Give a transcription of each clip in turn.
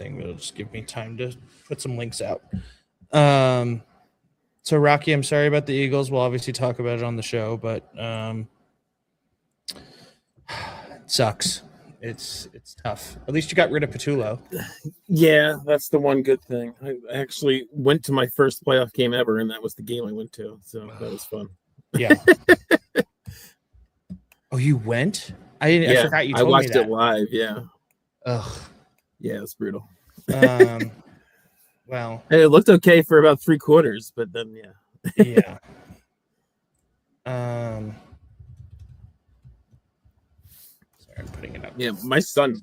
anything, but it'll just give me time to put some links out. So Rocky, I'm sorry about the Eagles. We'll obviously talk about it on the show, but it sucks. It's tough. At least you got rid of Patullo. Yeah, that's the one good thing. I actually went to my first playoff game ever, and that was the game I went to. So that was fun. Yeah. Oh, you went? I forgot you told me that. I watched it live. Yeah. Ugh. Yeah, it was brutal. Well, it looked okay for about 3 quarters, but then yeah. Sorry, I'm putting it up. Yeah, my son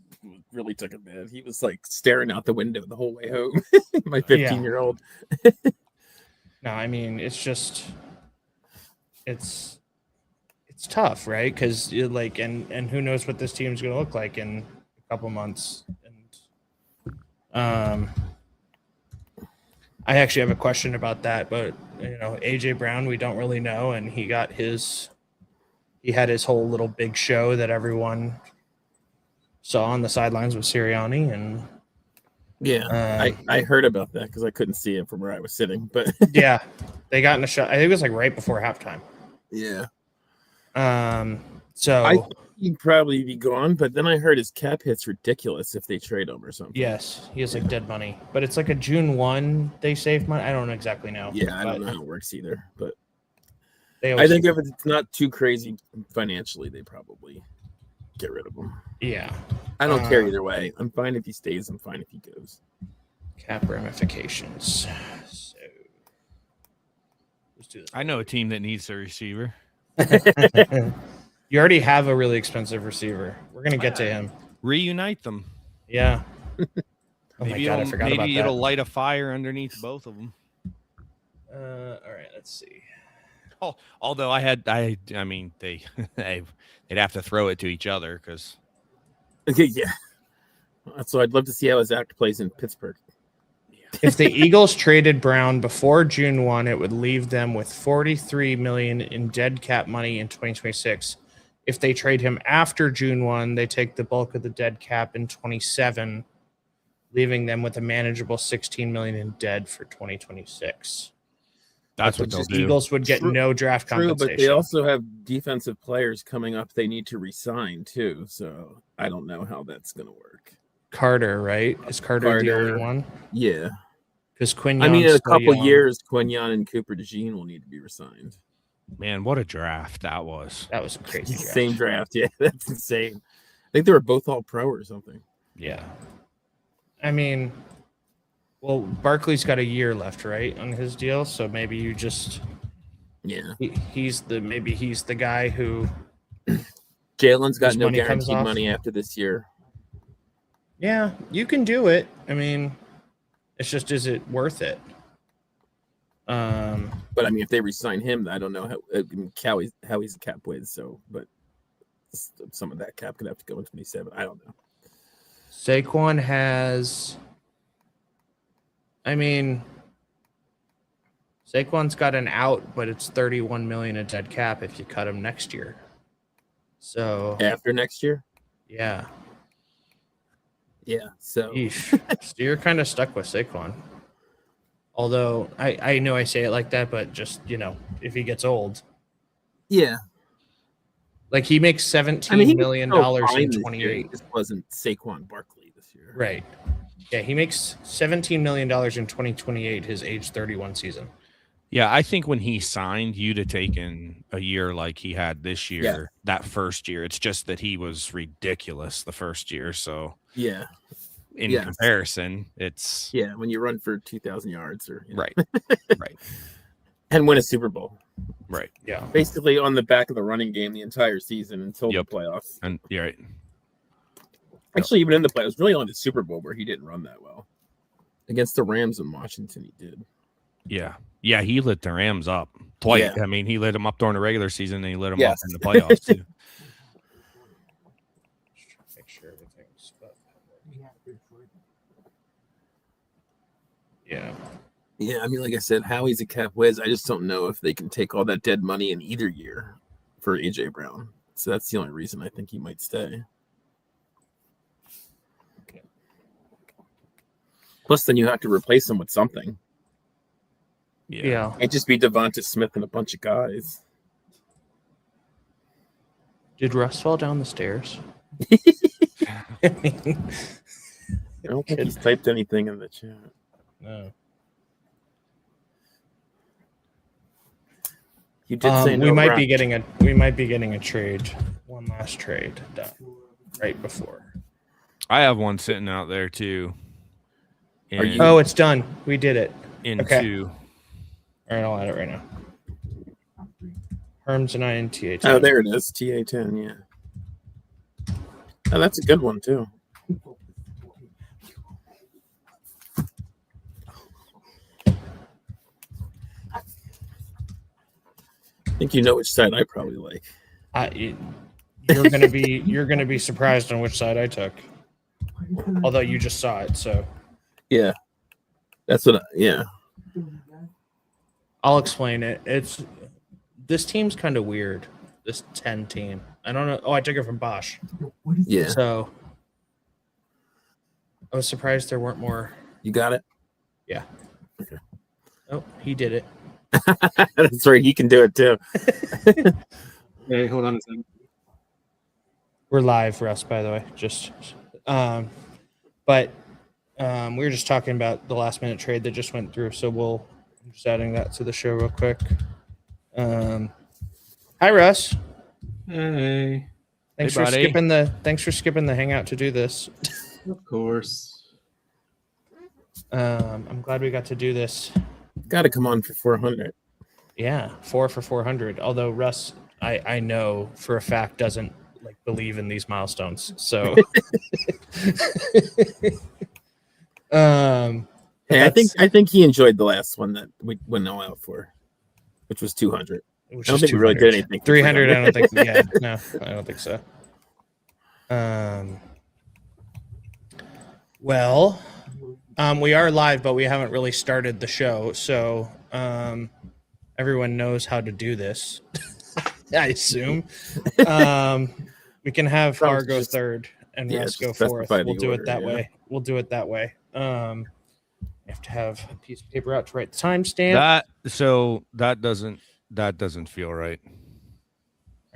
really took it bad. He was like staring out the window the whole way home. My 15-year-old. No, I mean it's just it's tough, right? Because like and who knows what this team's going to look like in a couple months. And I actually have a question about that, but AJ Brown, we don't really know, and he had his whole little big show that everyone saw on the sidelines with Sirianni, and I heard about that because I couldn't see it from where I was sitting, but yeah, they got in a shot. I think it was like right before halftime. Yeah. So I think he'd probably be gone, but then I heard his cap hit's ridiculous if they trade him or something. Yes, he has like dead money, but it's like a June 1 they save money. I don't exactly know. Yeah, I don't know how it works either, but I think if it's not too crazy financially, they probably get rid of him. Yeah. I don't care either way. I'm fine if he stays. I'm fine if he goes. Cap ramifications. So let's do this. I know a team that needs a receiver. You already have a really expensive receiver. We're going to get to him. Reunite them. Yeah. Oh maybe my God, I forgot about that. Maybe it'll light a fire underneath both of them. All right, let's see. Oh, although I mean, they'd have to throw it to each other because. Okay, yeah. So I'd love to see how Zach plays in Pittsburgh. If the Eagles traded Brown before June 1, it would leave them with $43 million in dead cap money in 2026. If they trade him after June 1, they take the bulk of the dead cap in 27, leaving them with a manageable $16 million in dead for 2026. That's what they'll do. Eagles would get no draft compensation. True, but they also have defensive players coming up they need to re-sign too. So I don't know how that's going to work. Carter, right? Is Carter the only one? Yeah. Because Quinyon. I mean, in a couple years, Quinyon and Cooper DeJean will need to be re-signed. Man, what a draft that was. That was a crazy draft. Same draft. Yeah, that's insane. I think they were both all pro or something. Yeah. I mean, well, Barkley's got a year left, right, on his deal. So maybe you just. Yeah. He's the guy who. Jalen's got no guaranteed money after this year. Yeah, you can do it. I mean, it's just, is it worth it? But I mean, if they re-sign him, I don't know how he's a cap with. So, but some of that cap could have to go in 27. I don't know. Saquon has. I mean, Saquon's got an out, but it's $31 million in dead cap if you cut him next year. So after next year, yeah. Yeah, so you're kind of stuck with Saquon. Although I know I say it like that, but just, if he gets old. Yeah. Like he makes $17 million in 28. This wasn't Saquon Barkley this year. Right. Yeah, he makes $17 million in 2028, his age 31 season. Yeah, I think when he signed, you'd have taken a year like he had this year, that first year. It's just that he was ridiculous the first year. So yeah, in comparison, it's when you run for 2,000 yards or right, and win a Super Bowl, right? Yeah, basically on the back of the running game the entire season until the playoffs. And you're right. Actually, even in the playoffs, really only the Super Bowl where he didn't run that well. Against the Rams in Washington, he did. Yeah, he lit the Rams up twice. Yeah. I mean, he lit them up during the regular season, and he lit them up in the playoffs too. Make sure everything's yeah. Yeah, I mean, like I said, Howie's a cap whiz. I just don't know if they can take all that dead money in either year for AJ Brown. So that's the only reason I think he might stay. Plus, then you have to replace him with something. Yeah. It can't just be Devonta Smith and a bunch of guys. Did Russ fall down the stairs? I don't think he's typed anything in the chat. No. You did say no. We might be getting a trade, one last trade done right before. I have one sitting out there too. Oh, it's done. We did it. Two. All right, I'll add it right now. Herms and I in TA10. Oh, there it is. TA10, yeah. Oh, that's a good one, too. I think you know which side I probably like. You're gonna be surprised on which side I took. Although you just saw it, so yeah, that's what. Yeah, I'll explain it. This team's kind of weird. This 10 team. I don't know. Oh, I took it from Bosch. Yeah. So I was surprised there weren't more. You got it. Yeah. Okay. Oh, he did it. That's right. He can do it too. Hey, hold on a second. We're live, Russ, by the way. Just, but we were just talking about the last minute trade that just went through. So I'm just adding that to the show real quick. Hi, Russ. Hey. Thanks Hey, for skipping the hangout to do this. Of course. I'm glad we got to do this. Got to come on for 400. Yeah, 4 for 400. Although Russ, I know for a fact doesn't believe in these milestones. So, hey, I think he enjoyed the last one that we went all out for, which was 200. I don't think we really did anything. 300. I don't think. Yeah, no, I don't think so. Well, we are live, but we haven't really started the show, so everyone knows how to do this. I assume. We can have Har go third and Russ go fourth. We'll do it that way. We'll do it that way. You have to have a piece of paper out to write the timestamp. That doesn't feel right.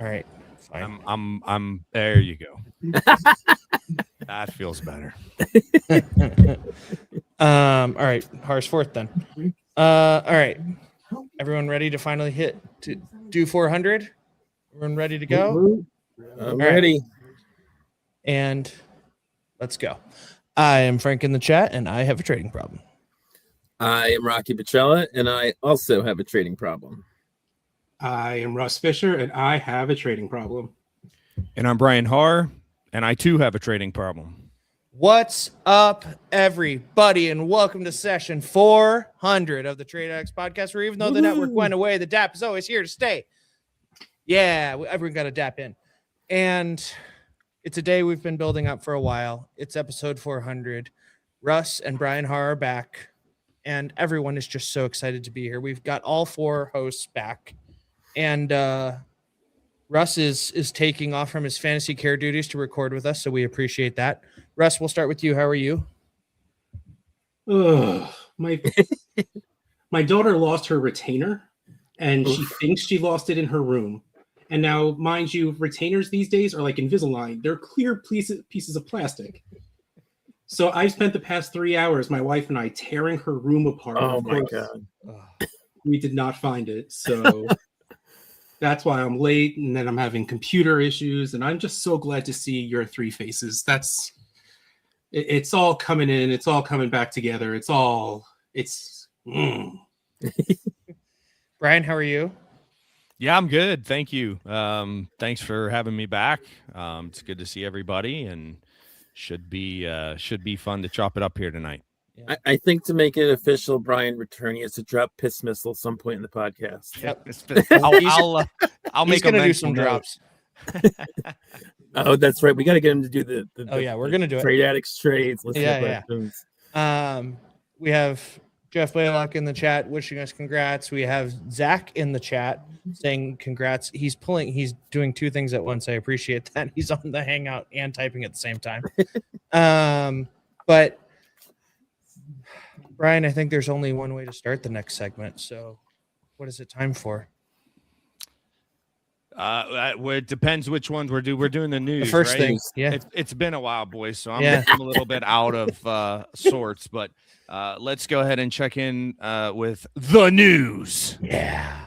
All right, fine. I'm there you go. That feels better. All right, Har's fourth then. All right, everyone ready to finally do 400? Everyone ready to go? I'm ready. And let's go. I am Frank in the chat, and I have a trading problem. I am Rocky Bacella, and I also have a trading problem. I am Russ Fisher, and I have a trading problem. And I'm Brian Har, and I too have a trading problem. What's up, everybody, and welcome to session 400 of the Trade Addicts podcast, where even though the network went away, the DAP is always here to stay. Yeah, everyone got a DAP in. And it's a day we've been building up for a while. It's episode 400. Russ and Brian Har are back, and everyone is just so excited to be here. We've got all 4 hosts back, and Russ is taking off from his fantasy care duties to record with us, so we appreciate that. Russ, we'll start with you. How are you? My daughter lost her retainer, and she thinks she lost it in her room. And now, mind you, retainers these days are like Invisalign. They're clear pieces of plastic. So I've spent the past 3 hours, my wife and I, tearing her room apart. Oh, my God. We did not find it. So that's why I'm late. And then I'm having computer issues. And I'm just so glad to see your 3 faces. It's all coming in. It's all coming back together. Brian, how are you? Yeah, I'm good. Thank you. Thanks for having me back. It's good to see everybody, and should be fun to chop it up here tonight. Yeah. I think to make it official, Brian returning is to drop piss missile at some point in the podcast. Yep. I'll He's make gonna do some drops. Oh, that's right. We got to get him to do the We're gonna do Trade Addicts trades. Yeah. We have Jeff Blaylock in the chat wishing us congrats. We have Zach in the chat saying congrats. He's doing 2 things at once. I appreciate that. He's on the Hangout and typing at the same time. But Brian, I think there's only one way to start the next segment. So, what is it time for? It depends which ones we're doing. We're doing the news. The first right? thing, yeah. It's been a while, boys, so I'm a little bit out of sorts. But let's go ahead and check in with the news. Yeah,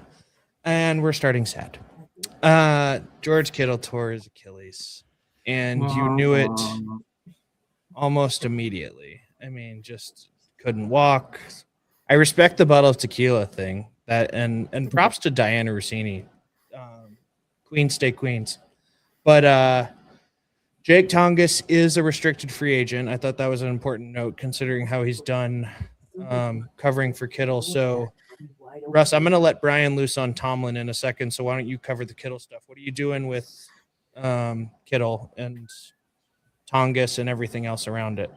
and we're starting sad. George Kittle tore his Achilles, and you knew it almost immediately. I mean, just couldn't walk. I respect the bottle of tequila thing. That and props to Diana Rossini. Queens stay queens. But Jake Tongas is a restricted free agent. I thought that was an important note considering how he's done covering for Kittle. So, Russ, I'm going to let Brian loose on Tomlin in a second. So why don't you cover the Kittle stuff? What are you doing with Kittle and Tongas and everything else around it?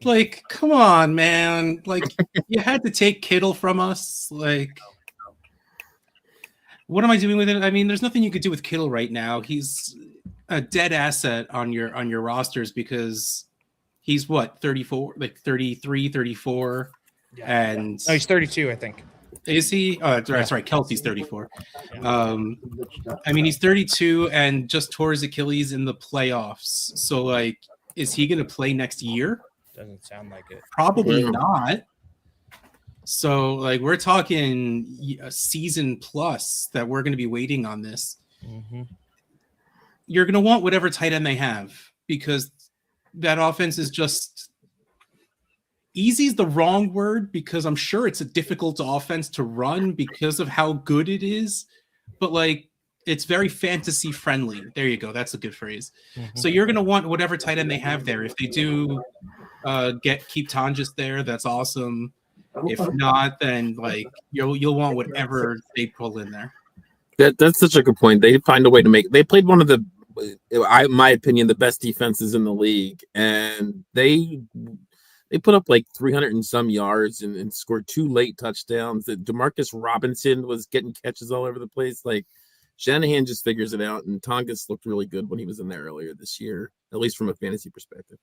Like, come on, man. Like, you had to take Kittle from us. Like, what am I doing with it? I mean, there's nothing you could do with Kittle right now. He's a dead asset on your rosters because he's what, 34, like 33, 34. Yeah. And no, he's 32, I think. Is he? Oh, sorry, Kelsey's 34. I mean, he's 32 and just tore his Achilles in the playoffs. So, like, is he going to play next year? Doesn't sound like it. Probably not. So, like, we're talking a season plus that we're going to be waiting on this. Mm-hmm. You're going to want whatever tight end they have because that offense is just easy is the wrong word because I'm sure it's a difficult offense to run because of how good it is. But, like, it's very fantasy friendly. There you go. That's a good phrase. Mm-hmm. So you're going to want whatever tight end they have there. If they do keep Tongas there, that's awesome. If not, then like you'll want whatever they pull in there. That's such a good point. They find a way to make. They played one of the, in my opinion, the best defenses in the league, and they put up like 300 and some yards and scored 2 late touchdowns. That Demarcus Robinson was getting catches all over the place. Like Shanahan just figures it out, and Tongas looked really good when he was in there earlier this year, at least from a fantasy perspective.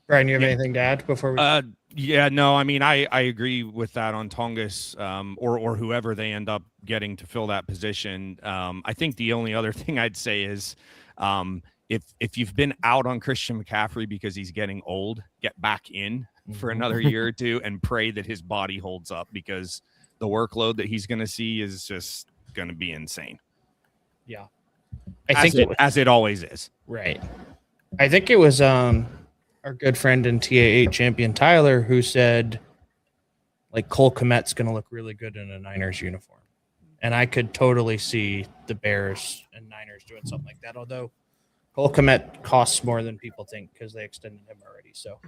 Brian, you have anything to add before we? Yeah, no, I mean, I agree with that on Tongas or whoever they end up getting to fill that position. I think the only other thing I'd say is if you've been out on Christian McCaffrey because he's getting old, get back in for another year or two and pray that his body holds up because the workload that he's going to see is just going to be insane. Yeah. As it always is. Right. I think it was our good friend and TA8 champion Tyler who said like Cole Kmet's going to look really good in a Niners uniform. And I could totally see the Bears and Niners doing something like that. Although Cole Kmet costs more than people think because they extended him already. So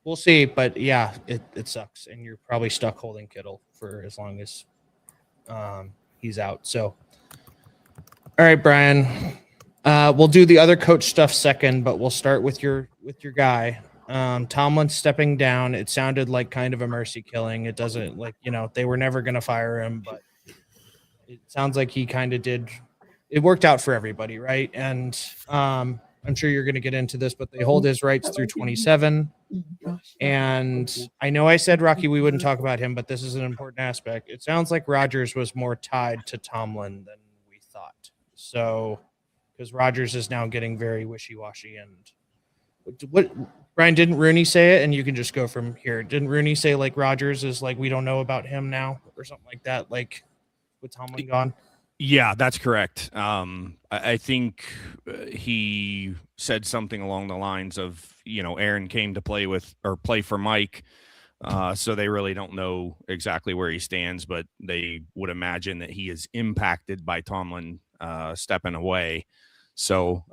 we'll see. But yeah, it sucks. And you're probably stuck holding Kittle for as long as he's out. So, all right, Brian. We'll do the other coach stuff second, but we'll start with your guy. Tomlin stepping down. It sounded like kind of a mercy killing. It doesn't like, they were never going to fire him, but it sounds like he kind of did. It worked out for everybody, right? And I'm sure you're going to get into this, but they hold his rights through 27. And I know I said, Rocky, we wouldn't talk about him, but this is an important aspect. It sounds like Rodgers was more tied to Tomlin than we thought. So because Rodgers is now getting very wishy-washy. And what Brian, didn't Rooney say it? And you can just go from here. Didn't Rooney say like Rodgers is like we don't know about him now or something like that? Like with Tomlin gone. Yeah, that's correct. I think he said something along the lines of Aaron came to play for Mike, so they really don't know exactly where he stands, but they would imagine that he is impacted by Tomlin stepping away. So,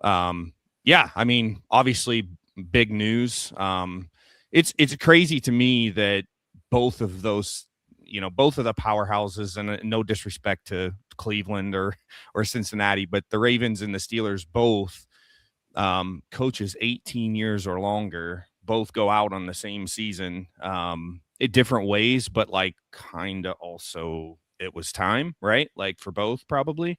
yeah, I mean, obviously big news. It's crazy to me that both of those, both of the powerhouses, and no disrespect to Cleveland or Cincinnati, but the Ravens and the Steelers, both coaches 18 years or longer, both go out on the same season in different ways, but like kind of also it was time, right? Like for both probably.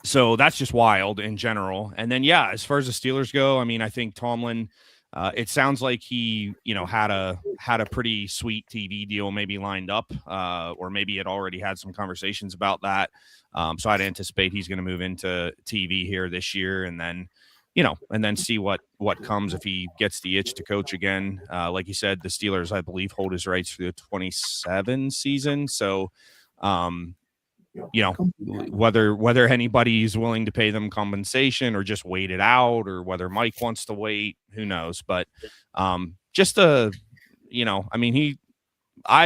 So that's just wild in general. And then, yeah, as far as the Steelers go, I mean, I think Tomlin, it sounds like he, had a pretty sweet TV deal maybe lined up, or maybe had already had some conversations about that. So I'd anticipate he's going to move into TV here this year, and then, and then see what comes if he gets the itch to coach again. Like you said, the Steelers, I believe, hold his rights for the 27 season. So, whether anybody's willing to pay them compensation or just wait it out, or whether Mike wants to wait, who knows? But I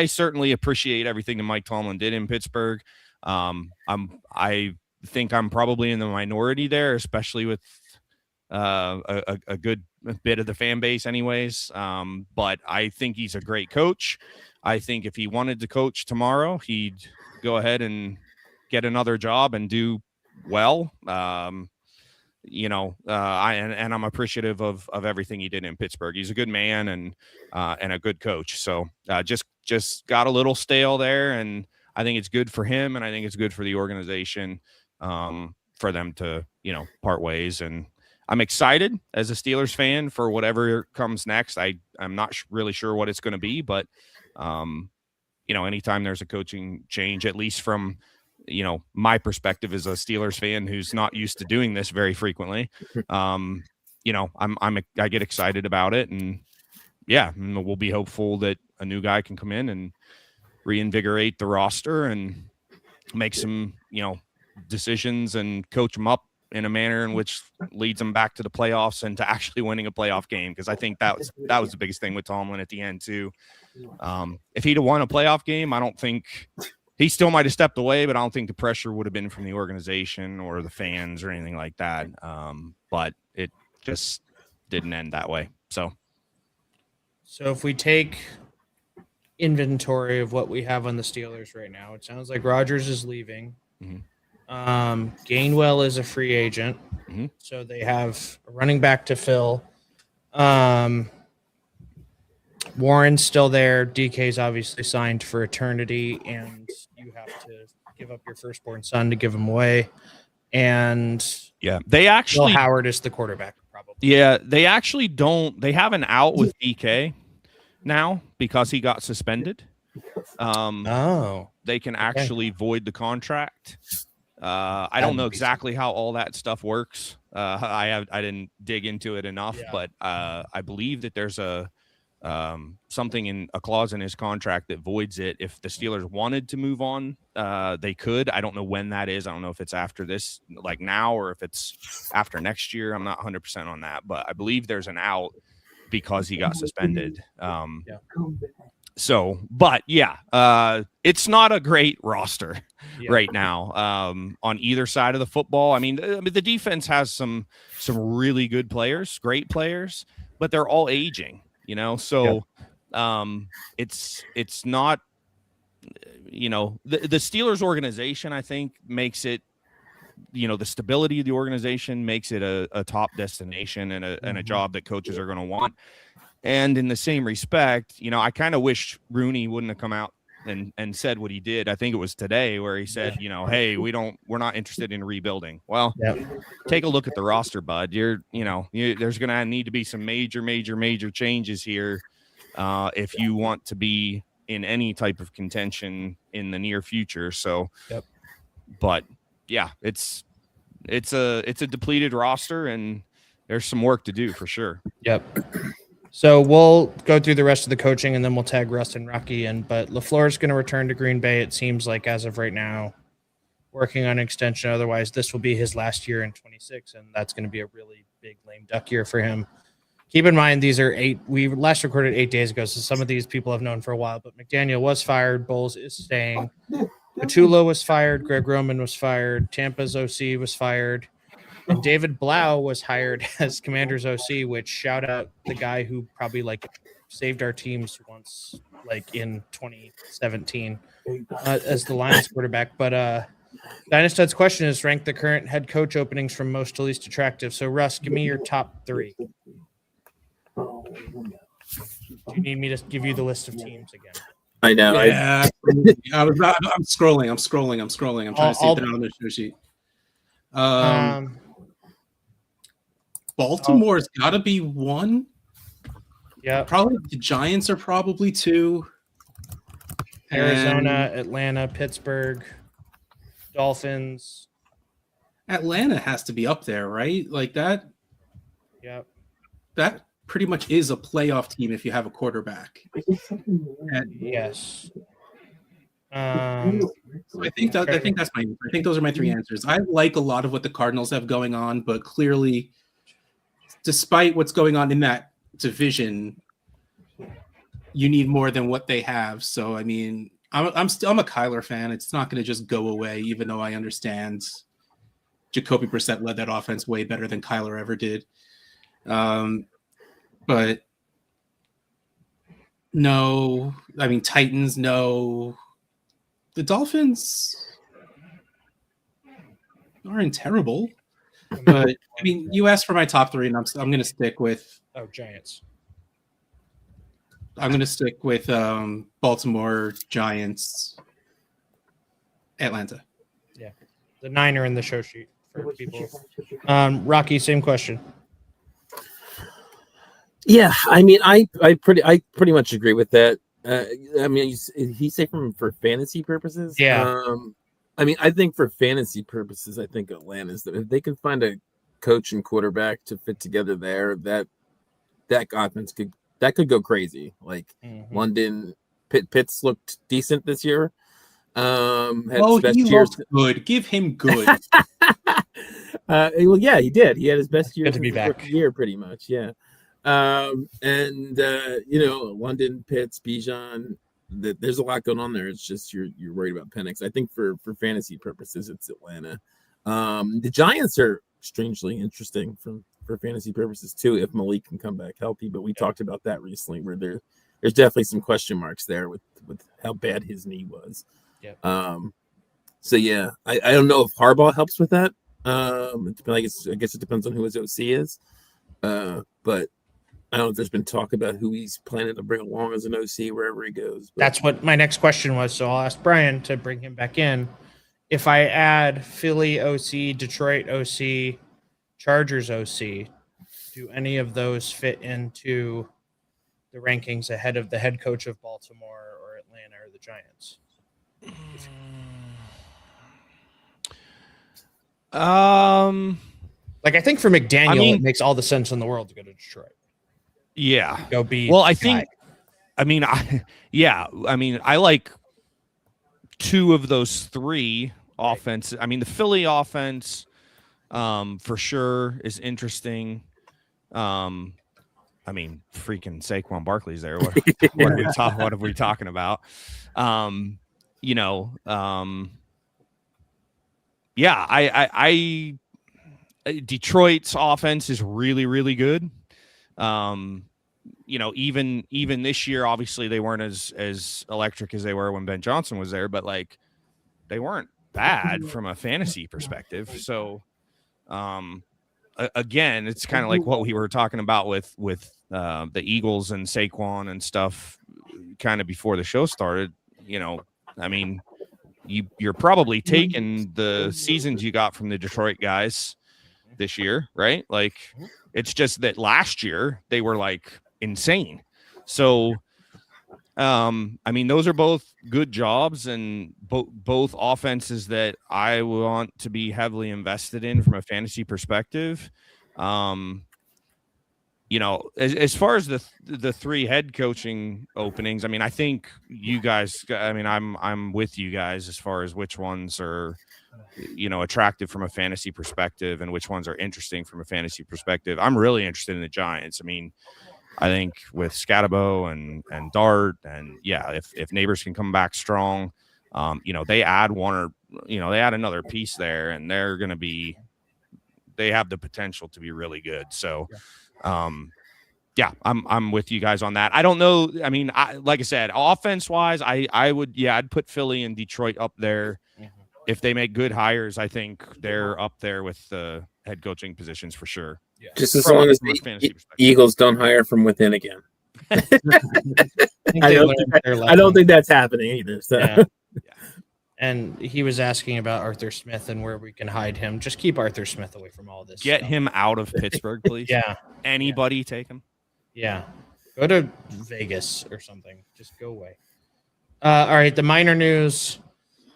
certainly appreciate everything that Mike Tomlin did in Pittsburgh. I think I'm probably in the minority there, especially with a good bit of the fan base anyways. But I think he's a great coach. I think if he wanted to coach tomorrow, he'd go ahead and get another job and do well. I'm appreciative of everything he did in Pittsburgh. He's a good man and a good coach. So just got a little stale there, and I think it's good for him, and I think it's good for the organization for them to part ways. And I'm excited as a Steelers fan for whatever comes next. I'm not really sure what it's going to be, but anytime there's a coaching change, at least from my perspective as a Steelers fan who's not used to doing this very frequently, I get excited about it, and we'll be hopeful that a new guy can come in and reinvigorate the roster and make some decisions and coach them up in a manner in which leads them back to the playoffs and to actually winning a playoff game. Because I think that was the biggest thing with Tomlin at the end too. If he'd have won a playoff game, I don't think he still might have stepped away, but I don't think the pressure would have been from the organization or the fans or anything like that. But it just didn't end that way. So if we take inventory of what we have on the Steelers right now, it sounds like Rodgers is leaving. Mm-hmm. Gainwell is a free agent. Mm-hmm. So they have a running back to fill. Warren's still there. DK's obviously signed for eternity, and you have to give up your firstborn son to give him away. And they actually Will Howard is the quarterback, probably. Yeah, they actually don't. They have an out with DK now because he got suspended. They can actually void the contract. I don't know exactly how all that stuff works. I didn't dig into it enough, but I believe that there's a something in a clause in his contract that voids it. If the Steelers wanted to move on, they could. I don't know when that is. I don't know if it's after this, like now, or if it's after next year. I'm not 100% on that, but I believe there's an out because he got suspended. So, but it's not a great roster right now on either side of the football. I mean, the defense has some really good players, great players, but they're all aging, so it's not, the Steelers organization, I think, makes it, the stability of the organization makes it a top destination and a job that coaches are going to want. And in the same respect, I kind of wish Rooney wouldn't have come out and said what he did. I think it was today where he said, hey, we're not interested in rebuilding. Well, take a look at the roster, bud. There's going to need to be some major changes here if you want to be in any type of contention in the near future. So, but it's a depleted roster, and there's some work to do for sure. So we'll go through the rest of the coaching, and then we'll tag Russ and Rocky in. But LaFleur is going to return to Green Bay, it seems like, as of right now, working on an extension. Otherwise, this will be his last year in 26, and that's going to be a really big lame duck year for him. Keep in mind, these are we last recorded 8 days ago, so some of these people have known for a while. But McDaniel was fired. Bowles is staying. Patullo was fired. Greg Roman was fired. Tampa's OC was fired. And David Blau was hired as Commander's OC, which shout out the guy who probably saved our teams once, in 2017 as the Lions quarterback. But Dynastud's question is rank the current head coach openings from most to least attractive. So Russ, give me your top 3. Do you need me to give you the list of teams again? I know. Yeah, I'm scrolling. I'm trying to see if they're on the show sheet. Baltimore's got to be 1. Yeah. Probably the Giants are probably 2. Arizona, And Atlanta, Pittsburgh, Dolphins. Atlanta has to be up there, right? Like that. Yep. That pretty much is a playoff team if you have a quarterback. Yes. So I think that's my. I think those are my 3 answers. I like a lot of what the Cardinals have going on, but clearly, despite what's going on in that division, you need more than what they have. So I mean, I'm a Kyler fan. It's not going to just go away, even though I understand Jacoby Brissett led that offense way better than Kyler ever did. But no, I mean Titans, no. The Dolphins aren't terrible, but I mean, you asked for my top 3, and I'm going to stick with. Oh, Giants. I'm going to stick with Baltimore, Giants, Atlanta. Yeah, the 9 are in the show sheet for people. Rocky, same question. Yeah, I mean, I pretty much agree with that. I mean, he say for fantasy purposes. Yeah. I mean, I think for fantasy purposes, I think Atlanta's if they can find a coach and quarterback to fit together there, that offense could go crazy. Like London, Pitts looked decent this year. He looked good. Give him good. Well, yeah, he did. He had his best year to be back. Year, pretty much. Yeah. London, Pitts, Bijan, there's a lot going on there. It's just you're worried about Penix. I think for fantasy purposes, it's Atlanta. The Giants are strangely interesting for fantasy purposes too, if Malik can come back healthy. But we talked about that recently, where there's definitely some question marks there with how bad his knee was. Yeah. So yeah, I don't know if Harbaugh helps with that. I guess it depends on who his OC is. But I don't know if there's been talk about who he's planning to bring along as an OC wherever he goes. But. That's what my next question was. So I'll ask Brian to bring him back in. If I add Philly OC, Detroit OC, Chargers OC, do any of those fit into the rankings ahead of the head coach of Baltimore or Atlanta or the Giants? Like I think for McDaniel, it makes all the sense in the world to go to Detroit. Yeah. Go be. Well, I think. I like 2 of those 3 offenses. I mean, the Philly offense, for sure, is interesting. Freaking Saquon Barkley's there. What are we talking about? Detroit's offense is really, really good. Even this year, obviously they weren't as electric as they were when Ben Johnson was there, but like they weren't bad from a fantasy perspective. So, again, it's kind of like what we were talking about with the Eagles and Saquon and stuff kind of before the show started. You're probably taking the seasons you got from the Detroit guys this year, right? Like it's just that last year they were like insane. So those are both good jobs and both offenses that I want to be heavily invested in from a fantasy perspective. As far as the 3 head coaching openings, I think you guys, I'm with you guys as far as which ones are, attractive from a fantasy perspective and which ones are interesting from a fantasy perspective. I'm really interested in the Giants. I think with Scatabo and Dart and if Neighbors can come back strong, they add they add another piece there and they have the potential to be really good. So, I'm with you guys on that. I don't know. Like I said, offense wise, I'd put Philly and Detroit up there. If they make good hires, I think they're up there with the head coaching positions for sure. Yeah. Just as long as the Eagles don't hire from within again. I don't think that's happening either. So. Yeah. And he was asking about Arthur Smith and where we can hide him. Just keep Arthur Smith away from all this. Get stuff. him out of Pittsburgh, please. Yeah. Anybody take him? Yeah. Go to Vegas or something. Just go away. All right. The minor news.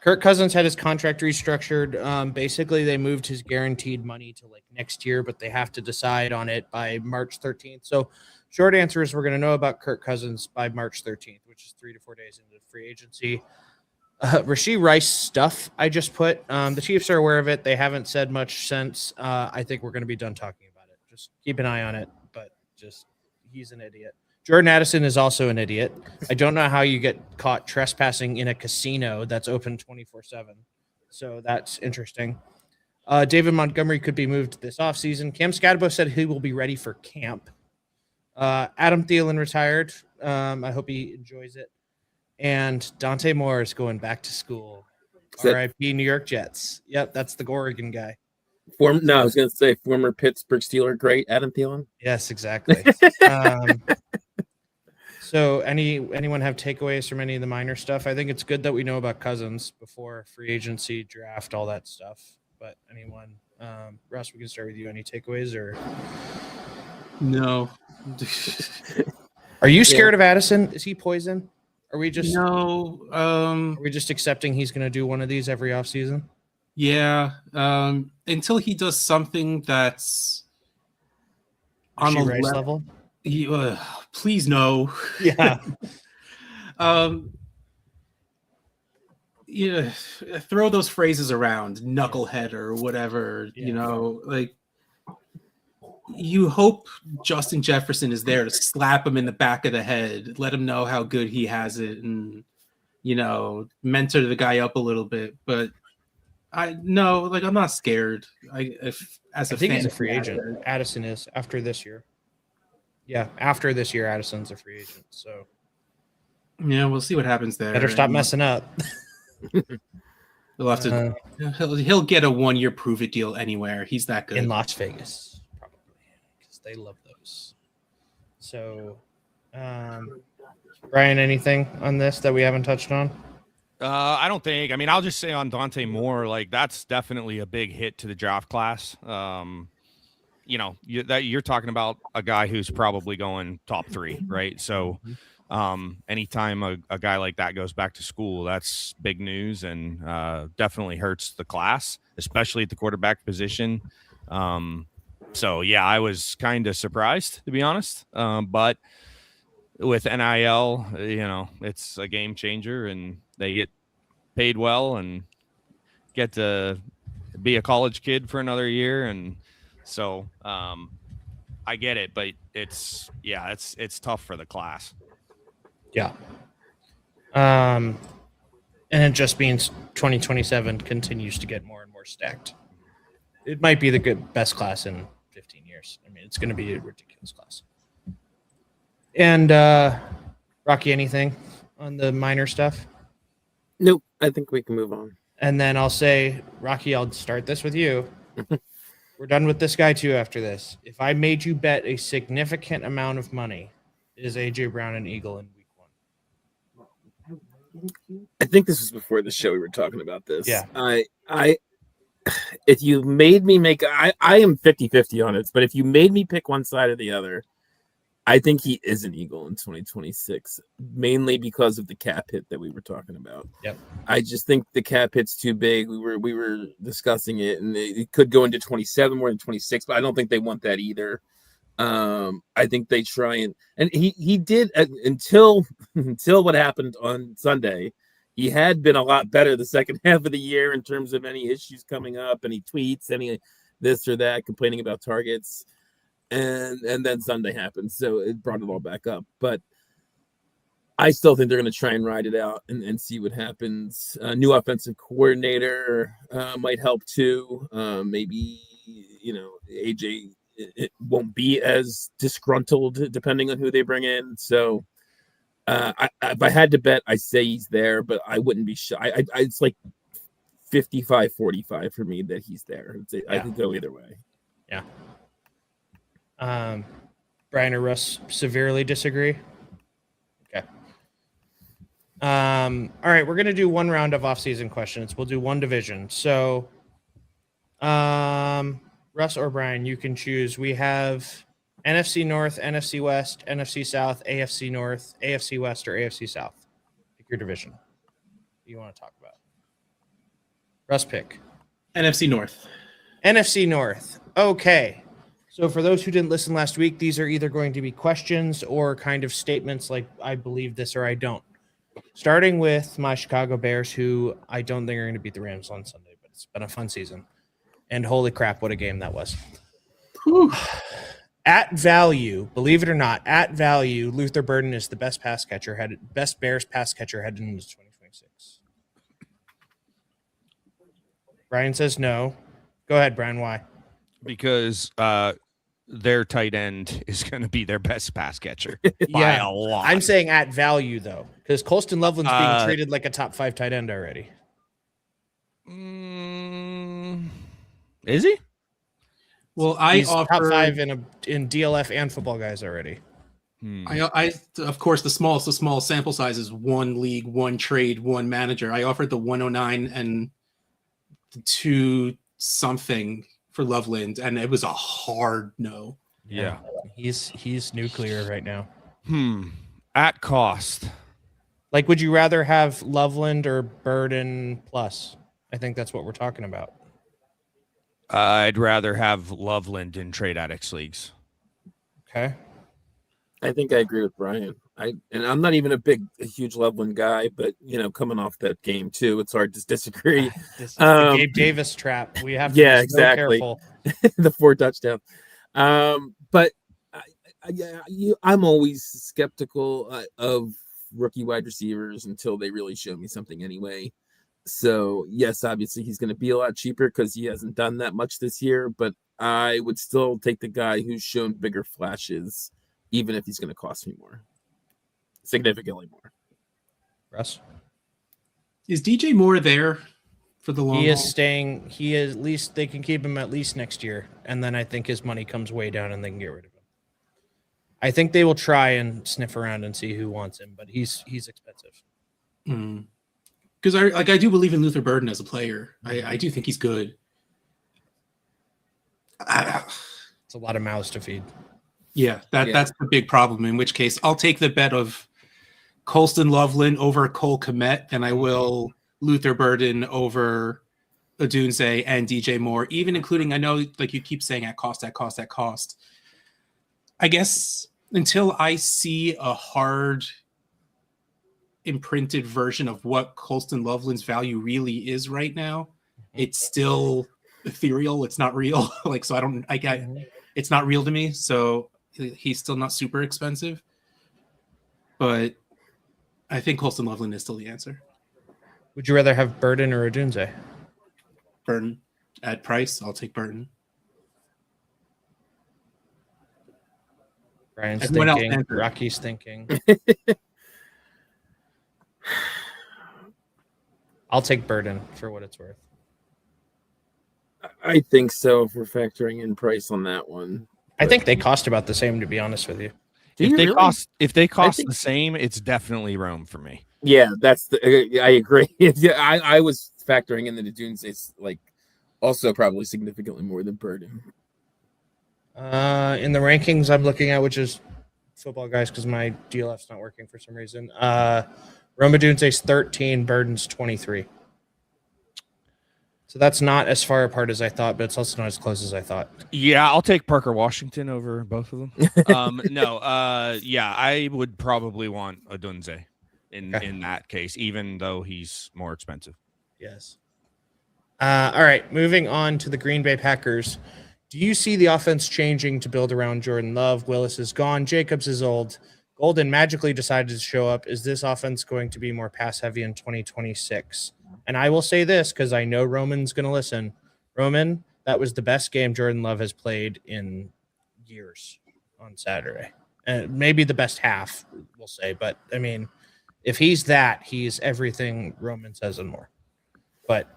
Kirk Cousins had his contract restructured. Basically, they moved his guaranteed money to like next year, but they have to decide on it by March 13th. So short answer is we're going to know about Kirk Cousins by March 13th, which is 3 to 4 days into free agency. Rashee Rice stuff I just put. The Chiefs are aware of it. They haven't said much since. I think we're going to be done talking about it. Just keep an eye on it, but just he's an idiot. Jordan Addison is also an idiot. I don't know how you get caught trespassing in a casino that's open 24/7. So that's interesting. David Montgomery could be moved this offseason. Cam Scadabo said he will be ready for camp. Adam Thielen retired. I hope he enjoys it. And Dante Moore is going back to school. R.I.P. New York Jets. Yep, that's the Oregon guy. I was going to say former Pittsburgh Steeler great Adam Thielen. Yes, exactly. So anyone have takeaways from any of the minor stuff? I think it's good that we know about Cousins before free agency, draft, all that stuff. But anyone, Russ, we can start with you. Any takeaways or No. Are you scared of Addison? Is he poison? Are we just No. Are we just accepting he's going to do one of these every offseason? Yeah. Until he does something that's on a level. Please no. Yeah. Yeah. Throw those phrases around, knucklehead or whatever. Yeah. You know, like you hope Justin Jefferson is there to slap him in the back of the head, let him know how good he has it, and mentor the guy up a little bit. But I'm not scared. I think he's a free agent. Addison is after this year. Yeah, after this year, Addison's a free agent. So yeah, we'll see what happens there. Better stop messing up. He'll have to. He'll get a 1-year prove-it deal anywhere. He's that good in Las Vegas, probably, because they love those. So, Brian, anything on this that we haven't touched on? I don't think. I mean, I'll just say on Dante Moore, like that's definitely a big hit to the draft class. You're talking about a guy who's probably going top 3, right? So anytime a guy like that goes back to school, that's big news and definitely hurts the class, especially at the quarterback position. So yeah, I was kind of surprised, to be honest. But with NIL, it's a game changer and they get paid well and get to be a college kid for another year. And so I get it, but it's tough for the class. Yeah. And it just means 2027 continues to get more and more stacked. It might be the best class in 15 years. I mean, it's going to be a ridiculous class. And Rocky, anything on the minor stuff? Nope. I think we can move on. And then I'll say, Rocky, I'll start this with you. We're done with this guy too after this. If I made you bet a significant amount of money, is AJ Brown an Eagle in week 1? I think this was before the show we were talking about this. Yeah. If you made me I am 50-50 on it, but if you made me pick one side or the other, I think he is an Eagle in 2026, mainly because of the cap hit that we were talking about. Yep. I just think the cap hit's too big. We were discussing it, and it could go into 27 more than 26, but I don't think they want that either. I think they try and he did until what happened on Sunday. He had been a lot better the second half of the year in terms of any issues coming up, any tweets, any this or that, complaining about targets. And then Sunday happened, so it brought it all back up. But I still think they're going to try and ride it out and see what happens. New offensive coordinator might help too. Maybe AJ it won't be as disgruntled depending on who they bring in. So if I had to bet, I say he's there, but I wouldn't be shy. It's like 55-45 for me that he's there. I could go either way. Yeah. Brian or Russ severely disagree? Okay. All right, we're gonna do one round of off-season questions. We'll do one division. So, Russ or Brian, you can choose. We have NFC North, NFC West, NFC South, AFC North, AFC West, or AFC South. Pick your division. What do you want to talk about? Russ, pick. NFC North. NFC North. Okay. So for those who didn't listen last week, these are either going to be questions or kind of statements like I believe this or I don't. Starting with my Chicago Bears, who I don't think are going to beat the Rams on Sunday, but it's been a fun season. And holy crap, what a game that was. Whew. At value, believe it or not, at value, Luther Burden is the best best Bears pass catcher heading into 2026. Brian says no. Go ahead, Brian. Why? Because their tight end is going to be their best pass catcher by a lot. I'm saying at value, though, because Colston Loveland's being treated like a top 5 tight end already. Is he? Well, He's top 5 in DLF and Football Guys already. I of course the small sample size is 1 league, 1 trade, 1 manager. I offered the 109 and the 2 something for Loveland, and it was a hard no. Yeah. He's nuclear right now. At cost. Like, would you rather have Loveland or Burden plus? I think that's what we're talking about. I'd rather have Loveland in trade addicts leagues. Okay. I think I agree with Brian. I'm not even a huge Loveland guy, but coming off that game too, it's hard to disagree. The Gabe Davis trap. We have to be exactly. so The 4 touchdown. But I'm always skeptical of rookie wide receivers until they really show me something anyway. So yes, obviously he's going to be a lot cheaper because he hasn't done that much this year, but I would still take the guy who's shown bigger flashes, even if he's going to cost me more, significantly more. Russ? Is DJ Moore there for the long He is haul? staying. He is at least they can keep him at least next year, and then I think his money comes way down and they can get rid of him. I think they will try and sniff around and see who wants him, but he's expensive. Because I do believe in Luther Burden as a player. I do think he's good. It's a lot of mouths to feed. Yeah, that's the big problem. In which case, I'll take the bet of Colston Loveland over Cole Kmet, and I will Luther Burden over Odunze and DJ Moore, even including, I know, like you keep saying, at cost. I guess until I see a hard imprinted version of what Colston Loveland's value really is right now, it's still ethereal. It's not real. It's not real to me. So he's still not super expensive, but I think Colston Loveland is still the answer. Would you rather have Burden or Odunze? Burden. At price, I'll take Burden. Brian's Everyone else thinking. answer. Rocky's thinking. I'll take Burden for what it's worth. I think so, if we're factoring in price on that one. I think they cost about the same, to be honest with you. If they cost the same, it's definitely Rome for me. Yeah, I agree. Yeah, I was factoring in the Odunze's also probably significantly more than Burden. In the rankings I'm looking at, which is Football Guys, because my DLF's not working for some reason. Rome Odunze's 13, Burden's 23. So that's not as far apart as I thought, but it's also not as close as I thought. Yeah, I'll take Parker Washington over both of them. I would probably want Odunze in that case, even though he's more expensive. Yes. All right, moving on to the Green Bay Packers. Do you see the offense changing to build around Jordan Love? Willis is gone. Jacobs is old. Golden magically decided to show up. Is this offense going to be more pass-heavy in 2026? And I will say this because I know Roman's going to listen. Roman, that was the best game Jordan Love has played in years on Saturday. And maybe the best half, we'll say. But, I mean, if he's everything Roman says and more. But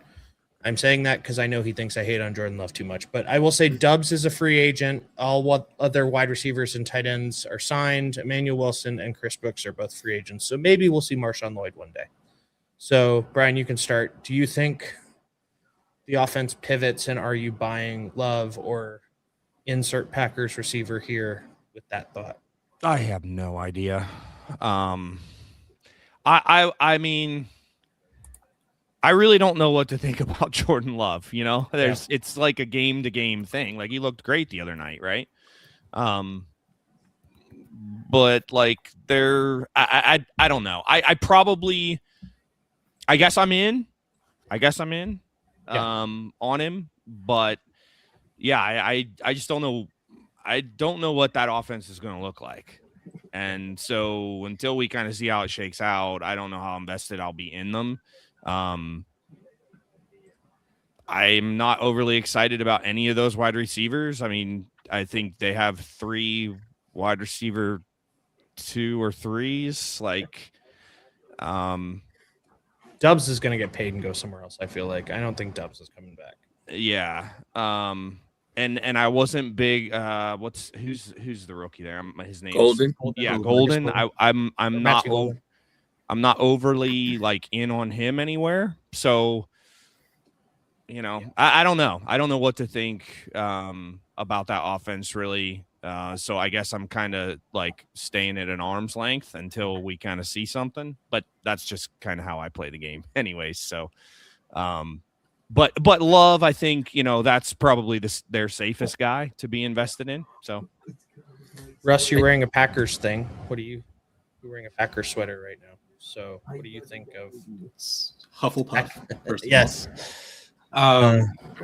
I'm saying that because I know he thinks I hate on Jordan Love too much. But I will say Dubs is a free agent. All what other wide receivers and tight ends are signed. Emmanuel Wilson and Chris Brooks are both free agents. So maybe we'll see Marshawn Lloyd one day. So, Brian, you can start. Do you think the offense pivots, and are you buying Love or insert Packers receiver here with that thought? I have no idea. I mean, I really don't know what to think about Jordan Love. It's like a game to game thing. Like, he looked great the other night, right? But like I don't know. I guess I'm in. On him, but yeah, I just don't know. I don't know what that offense is going to look like. And so until we kind of see how it shakes out, I don't know how invested I'll be in them. I'm not overly excited about any of those wide receivers. I mean, I think they have 3 wide receiver 2 or 3s. Like, Dubs is going to get paid and go somewhere else. I feel like I don't think Dubs is coming back. Yeah. And I wasn't big. Who's the rookie there? His name Golden. Yeah, Golden. I'm not. Golden. I'm not overly like in on him anywhere. So, I don't know. I don't know what to think about that offense really. So I guess I'm kind of like staying at an arm's length until we kind of see something. But that's just kind of how I play the game, anyways. So, but Love, I think that's probably their safest guy to be invested in. So, Russ, you're wearing a Packers thing. You're wearing a Packers sweater right now. So, what do you think of Hufflepuff? First of yes.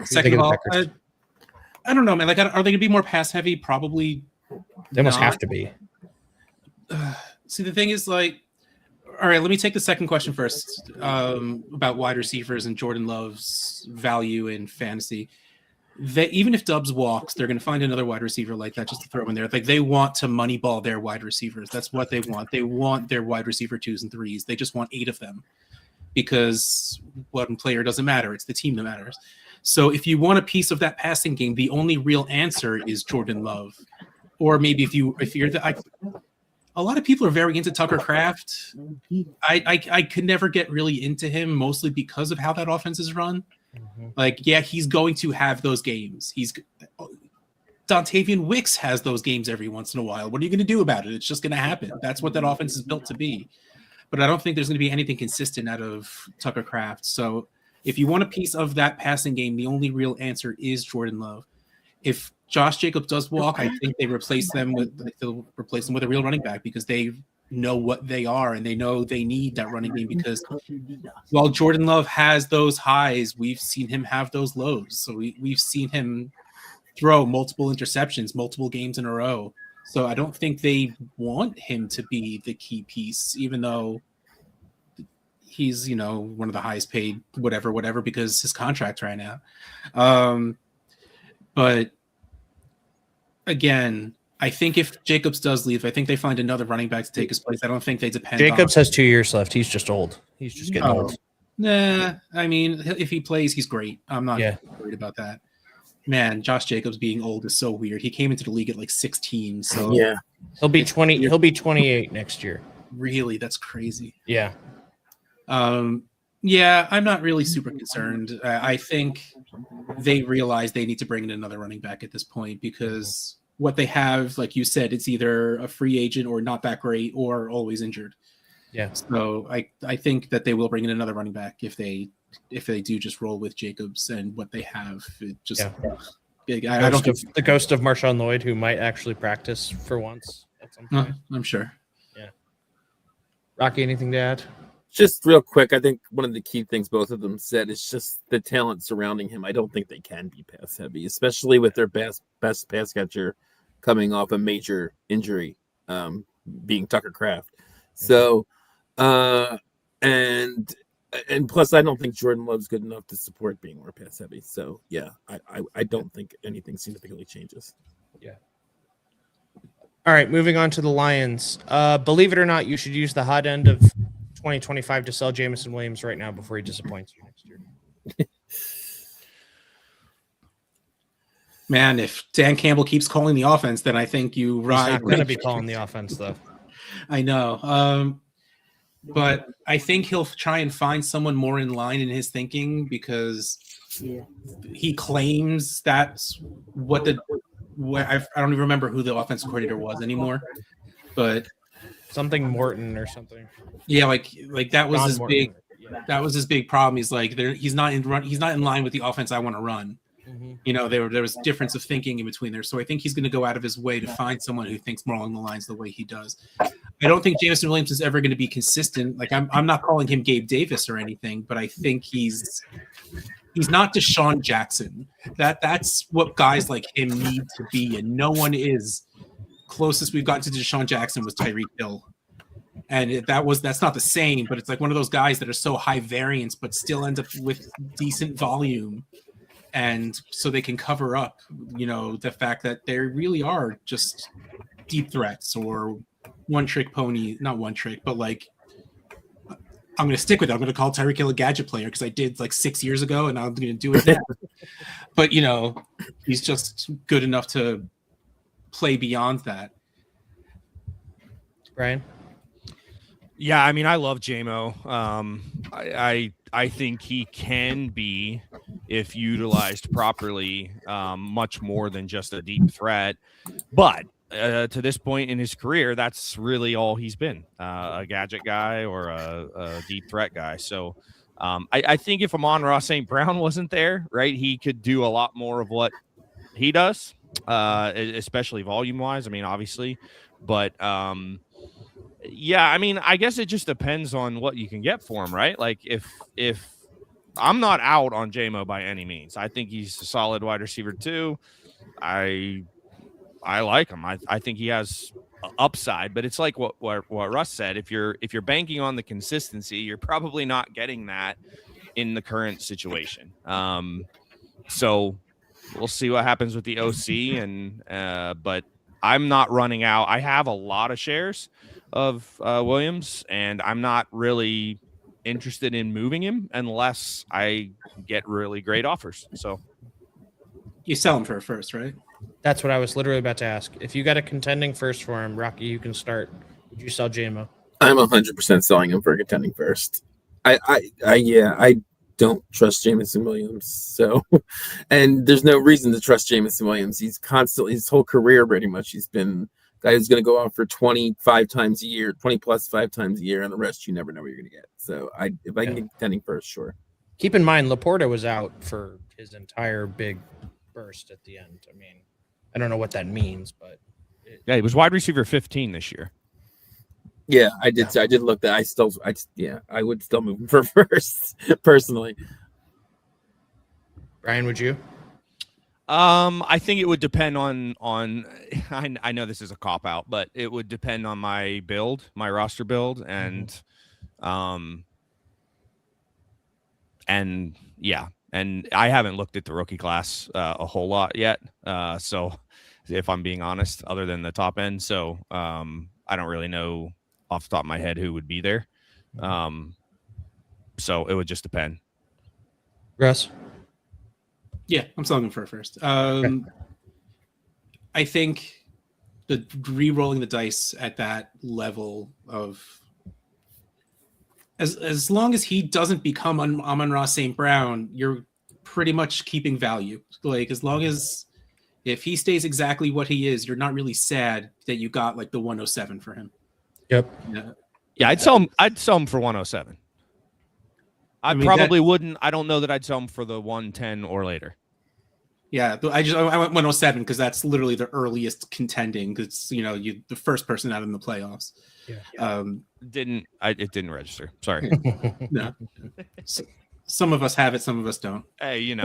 Second of all, I don't know, man. Like, are they going to be more pass heavy? Probably. They must not. have to be. See, the thing is, like, all right, let me take the second question first about wide receivers and Jordan Love's value in fantasy. Even if Dubs walks, they're going to find another wide receiver like that just to throw in there. Like, they want to moneyball their wide receivers. That's what they want. They want their wide receiver 2s and 3s. They just want 8 of them because one player doesn't matter. It's the team that matters. So if you want a piece of that passing game, the only real answer is Jordan Love. Or maybe if you're a lot of people are very into Tucker Kraft. I could never get really into him, mostly because of how that offense is run. Mm-hmm. Like, yeah, he's going to have those games. Dontavian Wicks has those games every once in a while. What are you going to do about it? It's just going to happen. That's what that offense is built to be. But I don't think there's going to be anything consistent out of Tucker Kraft. So if you want a piece of that passing game, the only real answer is Jordan Love. If Josh Jacobs does walk, I think they'll replace them with a real running back because they know what they are and they know they need that running game because while Jordan Love has those highs, we've seen him have those lows. So we've seen him throw multiple interceptions, multiple games in a row. So I don't think they want him to be the key piece, even though he's, one of the highest paid whatever, because his contract ran out. But again, I think if Jacobs does leave, I think they find another running back to take his place. I don't think they depend Jacobs has 2 years left. He's just old. He's just getting old. Nah, I mean, if he plays, he's great. I'm not worried about that. Man, Josh Jacobs being old is so weird. He came into the league at like 16, so yeah, he'll be 20. He'll be 28 next year. Really, that's crazy. Yeah. Yeah, I'm not really super concerned. I think they realize they need to bring in another running back at this point because what they have, like you said, it's either a free agent or not that great or always injured. Yeah. So I think that they will bring in another running back if they do just roll with Jacobs and what they have. It just I don't think the ghost of Marshawn Lloyd, who might actually practice for once at some point. I'm sure. Yeah. Rocky, anything to add? Just real quick, I think one of the key things both of them said is just the talent surrounding him. I don't think they can be pass heavy, especially with their best pass catcher coming off a major injury, being Tucker Kraft. So, and plus, I don't think Jordan Love's good enough to support being more pass heavy. So, yeah, I don't think anything significantly changes. Yeah. All right, moving on to the Lions. Believe it or not, you should use the hot end of 2025 to sell Jameson Williams right now before he disappoints you next year. Man, if Dan Campbell keeps calling the offense, then I think you He's ride. not going to be calling the offense, though. I know. But I think he'll try and find someone more in line in his thinking because he claims that's what I don't even remember who the offensive coordinator was anymore, but something Morton or something. Yeah, like that was John his Morton. big. Yeah. That was his big problem. He's like, he's not in line with the offense I want to run. Mm-hmm. You know, there was difference of thinking in between there. So I think he's going to go out of his way to find someone who thinks more along the lines the way he does. I don't think Jameson Williams is ever going to be consistent. Like I'm not calling him Gabe Davis or anything, but I think he's not Deshaun Jackson. That's what guys like him need to be, and no one is. Closest we've gotten to Deshaun Jackson was Tyreek Hill. And that's not the same, but it's like one of those guys that are so high variance, but still end up with decent volume. And so they can cover up, you know, the fact that they really are just deep threats or one trick pony, not one trick, but like, I'm going to stick with it. I'm going to call Tyreek Hill a gadget player because I did like 6 years ago and I'm going to do it now. But, you know, he's just good enough to play beyond that. Brian? Yeah, I mean, I love JMO. I think he can be, if utilized properly, much more than just a deep threat. But to this point in his career, that's really all he's been, a gadget guy or a deep threat guy. So I think if Amon-Ra St. Brown wasn't there, right, he could do a lot more of what he does, especially volume-wise. I mean, obviously. But yeah, I mean, I guess it just depends on what you can get for him, right? Like if I'm not out on JMO by any means. I think he's a solid wide receiver too. I like him. I think he has upside, but it's like what Russ said. If you're banking on the consistency, you're probably not getting that in the current situation. So we'll see what happens with the OC, and but I'm not running out. I have a lot of shares of Williams, and I'm not really interested in moving him unless I get really great offers. So you sell him for a first, right? That's what I was literally about to ask. If you got a contending first for him, Rocky, you can start. Would you sell JMO? I'm 100% selling him for a contending first. I don't trust Jameson Williams. So, and there's no reason to trust Jameson Williams. He's constantly, his whole career pretty much, he's been a guy who's going to go out for 25 times a year, 20 plus 5 times a year, and the rest you never know what you're going to get. So if I can get contending first, sure. Keep in mind, Laporta was out for his entire big burst at the end. I mean, I don't know what that means, but yeah, he was wide receiver 15 this year. Yeah, I did. I did look that. I would still move him for first, personally. Brian, would you? I think it would depend on. I know this is a cop out, but it would depend on my build, my roster build, and yeah, and I haven't looked at the rookie class a whole lot yet. So, if I'm being honest, other than the top end, so I don't really know off the top of my head who would be there. So it would just depend. Russ? Yeah, I'm selling him for a first. I think the re-rolling the dice at that level of as long as he doesn't become Amon-Ra St. Brown, you're pretty much keeping value. Like as long as if he stays exactly what he is, you're not really sad that you got like the 107 for him. Yep. Yeah, I'd sell him for 107. I probably wouldn't. I don't know that I'd sell him for the 110 or later. Yeah, I went 107 because that's literally the earliest contending. Because you the first person out in the playoffs. Yeah. It didn't register. Sorry. No. Some of us have it, some of us don't. Hey,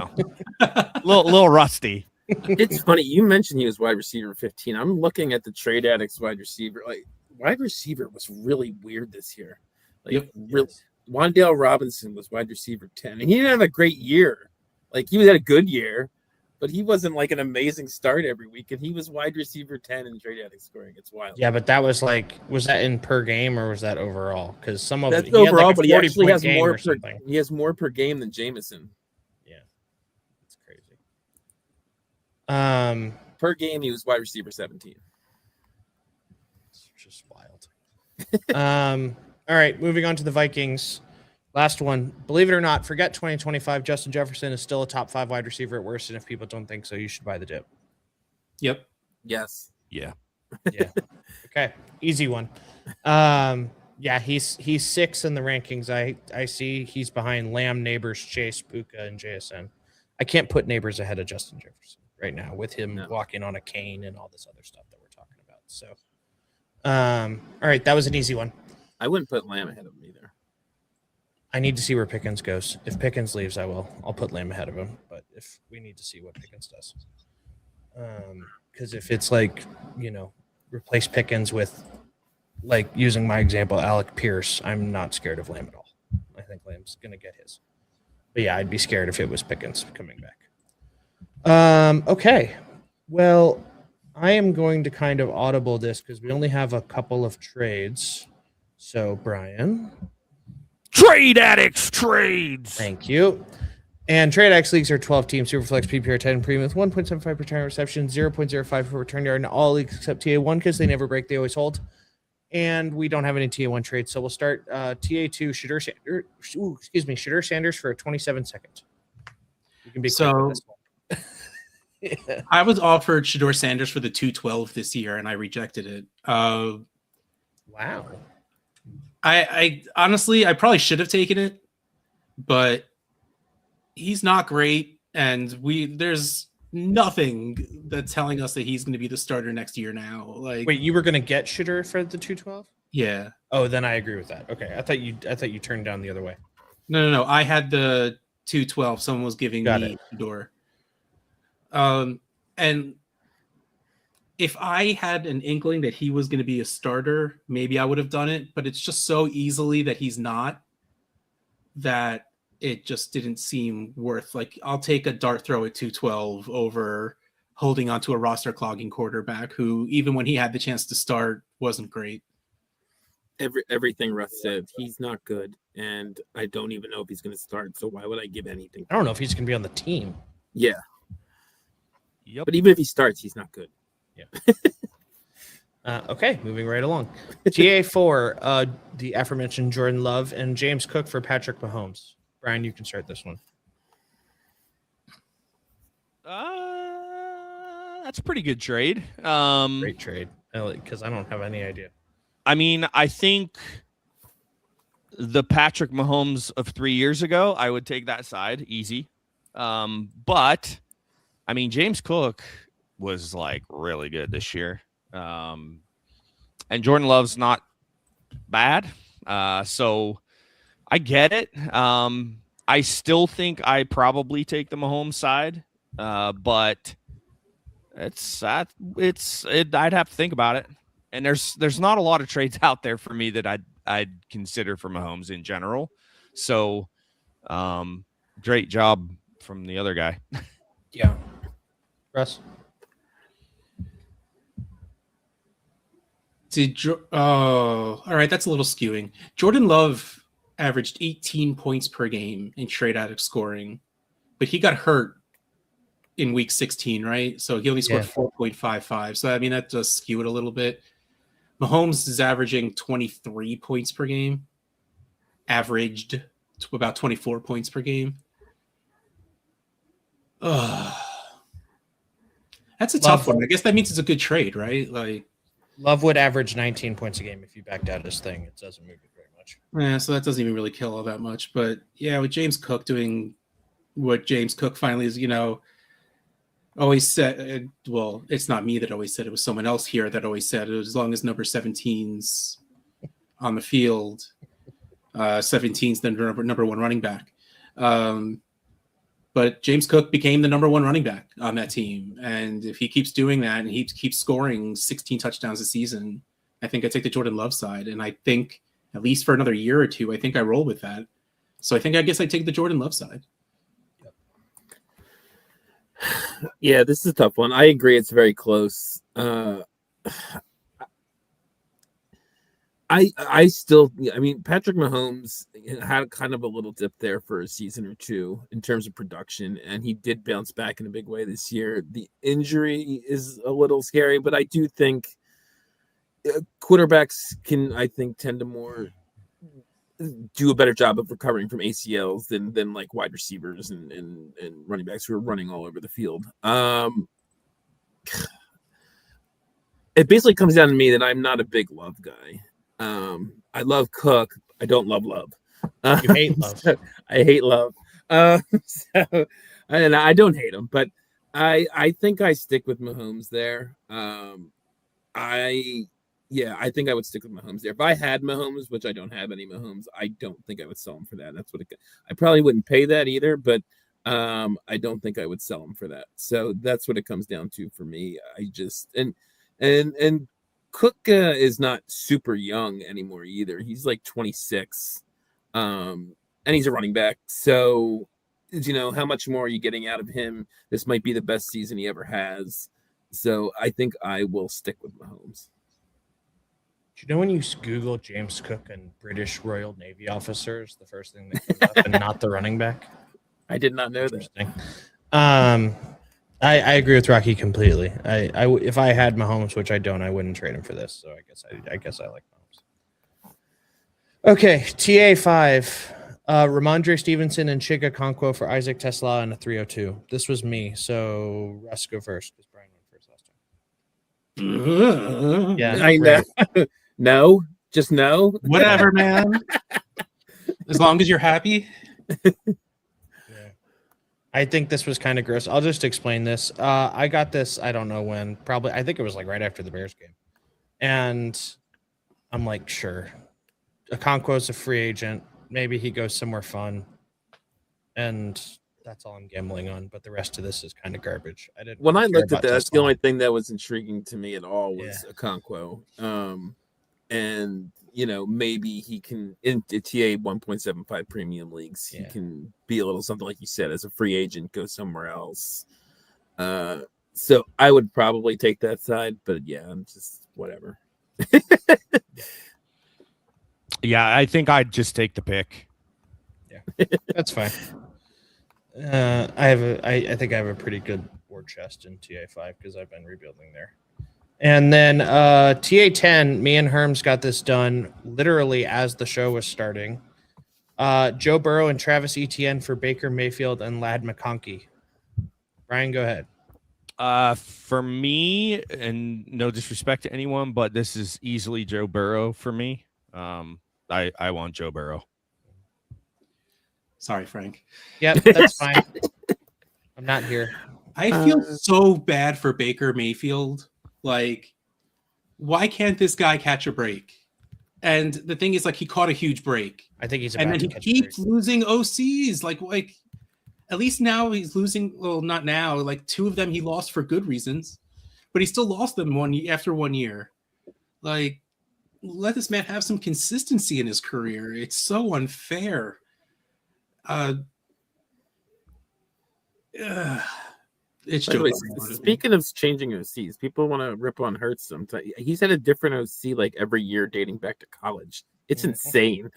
little rusty. It's funny you mentioned he was wide receiver 15. I'm looking at the Trade Addicts wide receiver. Like wide receiver was really weird this year. Like Wan'Dale Robinson was wide receiver 10, and he didn't have a great year. Like he had a good year, but he wasn't like an amazing start every week. And he was wide receiver 10 in Trade Addicts scoring. It's wild. Yeah, but that was was that in per game or was that overall? Because some of that's he overall, had but he actually has more. He has more per game than Jameson. Yeah, it's crazy. Per game, he was wide receiver 17. It's just wild. All right, moving on to the Vikings. Last one. Believe it or not, forget 2025. Justin Jefferson is still a top 5 wide receiver at worst, and if people don't think so, you should buy the dip. Yep. Yes. Yeah. Yeah. Okay. Easy one. Yeah, he's 6 in the rankings. I see he's behind Lamb, Neighbors, Chase, Puka, and JSN. I can't put Neighbors ahead of Justin Jefferson right now with him walking on a cane and all this other stuff that we're talking about. So, all right, that was an easy one. I wouldn't put Lamb ahead of him either. I need to see where Pickens goes. If Pickens leaves, I'll put Lamb ahead of him. But if we need to see what Pickens does, because if it's like, replace Pickens with, like, using my example, Alec Pierce, I'm not scared of Lamb at all. I think Lamb's gonna get his. But yeah, I'd be scared if it was Pickens coming back. Okay. Well, I am going to kind of audible this because we only have a couple of trades. So, Brian. Trade Addicts trades. Thank you. And Trade Addicts leagues are 12 teams, Superflex, PPR, 10 premium with 1.75 per return reception, 0.05 for return yard in all leagues except TA1 because they never break, they always hold. And we don't have any TA1 trades. So we'll start TA2, Shadur Sanders for a 27-second. You can be quick with this one. Yeah. I was offered Shadur Sanders for the 212 this year, and I rejected it. Wow. I honestly, I probably should have taken it, but he's not great, and there's nothing that's telling us that he's going to be the starter next year now. Like, wait, you were going to get Shadur for the 212? Yeah. Oh, then I agree with that. Okay, I thought you turned down the other way. No. I had the 212. Someone was giving me Shadur. And if I had an inkling that he was going to be a starter, maybe I would have done it, but it's just so easily that he's not, that it just didn't seem worth, like, I'll take a dart throw at 212 over holding onto a roster clogging quarterback who, even when he had the chance to start, wasn't great. Everything Russ said, he's not good, and I don't even know if he's going to start, so why would I give anything? I don't know if he's going to be on the team. Yeah. Yep. But even if he starts, he's not good. Yeah. Okay, moving right along. GA4, the aforementioned Jordan Love and James Cook for Patrick Mahomes. Brian, you can start this one. That's a pretty good trade. Great trade, because I don't have any idea. I mean, I think the Patrick Mahomes of 3 years ago, I would take that side easy. But I mean, James Cook was like really good this year. And Jordan Love's not bad. So I get it. I still think I probably take the Mahomes side. But I'd have to think about it. And there's not a lot of trades out there for me that I'd consider for Mahomes in general. So great job from the other guy. Yeah. Russ? All right, that's a little skewing. Jordan Love averaged 18 points per game in trade addict scoring, but he got hurt in week 16, right? So he only scored 4.55. So I mean, that does skew it a little bit. Mahomes is averaging 23 points per game, averaged to about 24 points per game. That's a tough one. I guess that means it's a good trade, right? Like, Love would average 19 points a game if you backed out his thing. It doesn't move it very much. Yeah, so that doesn't even really kill all that much. But yeah, with James Cook doing what James Cook finally is, always said, well, it's not me that always said, it was someone else here that always said, as long as number 17's on the field, 17's the number one running back. But James Cook became the number one running back on that team. And if he keeps doing that and he keeps scoring 16 touchdowns a season, I think I take the Jordan Love side. And I think at least for another year or two, I think I roll with that. So I guess I take the Jordan Love side. Yeah, this is a tough one. I agree. It's very close. I I still, I mean, Patrick Mahomes had kind of a little dip there for a season or two in terms of production, and he did bounce back in a big way this year. The injury is a little scary, but I do think quarterbacks can, I think, tend to more do a better job of recovering from ACLs than like wide receivers and running backs who are running all over the field. It basically comes down to me that I'm not a big Love guy. I love Cook. I don't love Love. You hate Love. So I hate Love. So and I don't hate him, but I think I stick with Mahomes there. I think I would stick with Mahomes there. If I had Mahomes, which I don't have any Mahomes, I don't think I would sell him for that. That's what I probably wouldn't pay that either, but I don't think I would sell him for that. So that's what it comes down to for me. I just and Cook is not super young anymore either. He's like 26, and he's a running back. So how much more are you getting out of him? This might be the best season he ever has. So I think I will stick with Mahomes. Do you know when you Google James Cook and British Royal Navy officers, the first thing that comes up and not the running back? I did not know that. I agree with Rocky completely. If I had Mahomes, which I don't, I wouldn't trade him for this. So I guess I like Mahomes. Okay, TA5. Ramondre Stevenson and Chig Okonkwo for Isaac Tesla and a 302. This was me. So Russ, go first because Brian went first last time. Yeah, I know. No, just no. Whatever, man. As long as you're happy. Yeah. I think this was kind of gross. I'll just explain this. I got this, I don't know when. Probably, I think it was like right after the Bears game. And I'm like, sure. Okonkwo's a free agent. Maybe he goes somewhere fun. And that's all I'm gambling on. But the rest of this is kind of garbage. When I looked at that, that's the only thing that was intriguing to me at all was Okonkwo. And maybe he can in the TA 1.75 premium leagues. He can be a little something like you said as a free agent, go somewhere else. So I would probably take that side, but I'm just whatever. Yeah, I think I'd just take the pick. Yeah, that's fine. I think I have a pretty good war chest in TA5 because I've been rebuilding there. And then TA10, me and Herms got this done literally as the show was starting. Joe Burrow and Travis Etienne for Baker Mayfield and Ladd McConkey. Brian, go ahead. For me, and no disrespect to anyone, but this is easily Joe Burrow for me. I want Joe Burrow. Sorry, Frank. Yeah, that's fine. I'm not here. I feel so bad for Baker Mayfield. Like, why can't this guy catch a break? And the thing is, like, he caught a huge break. I think he's about and then he keeps losing OCs. Like at least now he's losing. Well, not now. Like 2 of them he lost for good reasons, but he still lost them after 1 year. Like, let this man have some consistency in his career. It's so unfair. It's speaking of changing OCs, people want to rip on Hurts sometimes. He's had a different OC like every year dating back to college. It's insane.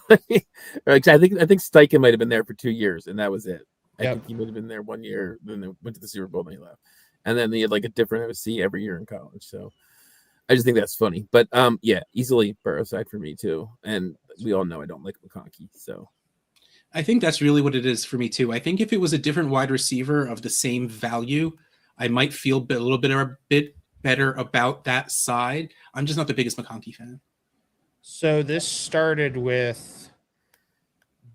Like, I think Steichen might have been there for 2 years and that was it. I think he might have been there 1 year, then they went to the Super Bowl and he left. And then he had like a different OC every year in college. So I just think that's funny. But easily Burrow side for me too. And we all know I don't like McConkey. So I think that's really what it is for me too. I think if it was a different wide receiver of the same value, I might feel a bit better about that side. I'm just not the biggest McConkey fan. So this started with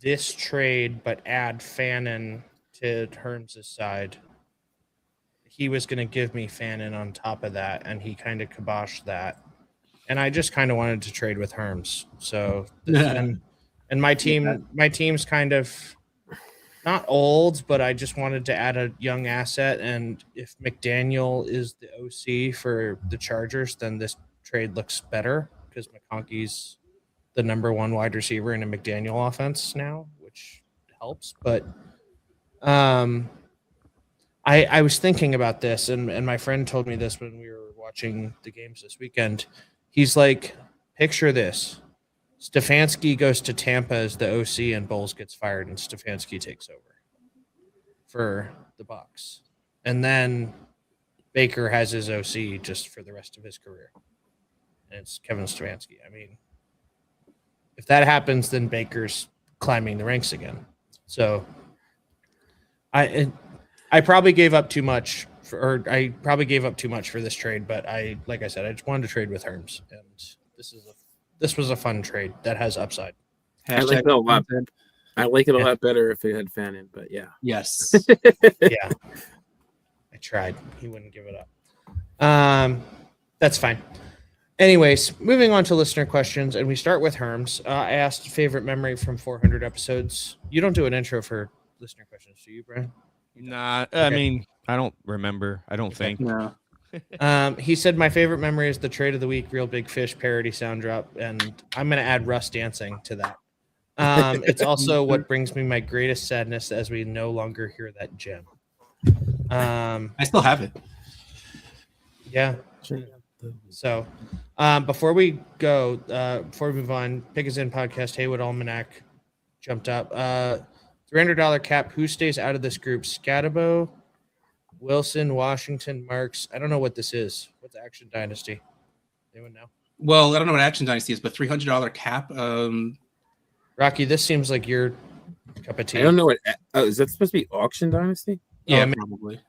this trade, but add Fannin to Herms' side. He was going to give me Fannin on top of that, and he kind of kiboshed that. And I just kind of wanted to trade with Herms. So and my team's kind of not old, but I just wanted to add a young asset. And if McDaniel is the OC for the Chargers, then this trade looks better because McConkey's the number 1 wide receiver in a McDaniel offense now, which helps. But I was thinking about this, and my friend told me this when we were watching the games this weekend. He's like, Picture this. Stefanski goes to Tampa as the OC and Bowles gets fired and Stefanski takes over for the Bucs. And then Baker has his OC just for the rest of his career. And it's Kevin Stefanski. I mean, if that happens, then Baker's climbing the ranks again. So I probably gave up too much for this trade, but like I said, I just wanted to trade with Herms, and this was a fun trade that has upside. I like it a lot. I like it a lot better if it had Fannin, but yeah. Yes. Yeah. I tried. He wouldn't give it up. That's fine. Anyways, moving on to listener questions, and we start with Herms. I asked favorite memory from 400 episodes. You don't do an intro for listener questions, do you, Brian? Nah, I mean, I don't remember. I don't think. No. He said my favorite memory is the trade of the week, Real Big Fish parody sound drop, and I'm going to add Russ dancing to that. It's also what brings me my greatest sadness as we no longer hear that gem. I still have it. Yeah. So before we move on, Pick Is In podcast, Haywood Almanac jumped up. $300 cap. Who stays out of this group? Scatabo, Wilson, Washington, Marks. I don't know what this is. What's Action Dynasty? Anyone know? Well, I don't know what Action Dynasty is, but $300 cap. Rocky, this seems like your cup of tea. I don't know what. Is that supposed to be Auction Dynasty? Yeah, probably.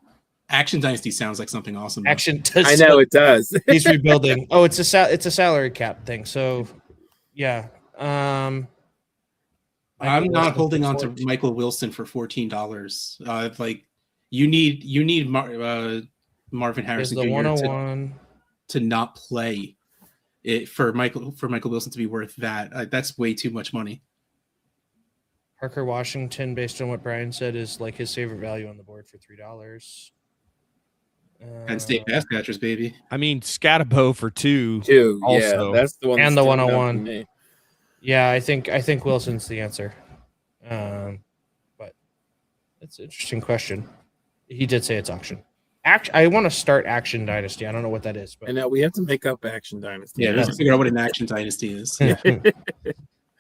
Action Dynasty sounds like something awesome. Action does. I know it does. He's rebuilding. Oh, it's a salary cap thing. So, yeah. I'm not holding on to Michael Wilson for $14. Like you need Marvin Harrison the Jr. 101 to not play it for Michael Wilson to be worth that. That's way too much money. Parker Washington, based on what Brian said, is like his favorite value on the board for $3. And state pass catchers, baby. I mean, Scatabo for two. Also. Yeah, that's the one. And the 101. Yeah, I think Wilson's the answer. But it's an interesting question. He did say it's auction. I want to start Action Dynasty. I don't know what that is, but and now we have to make up Action Dynasty. Yeah, let's figure out what an Action Dynasty is.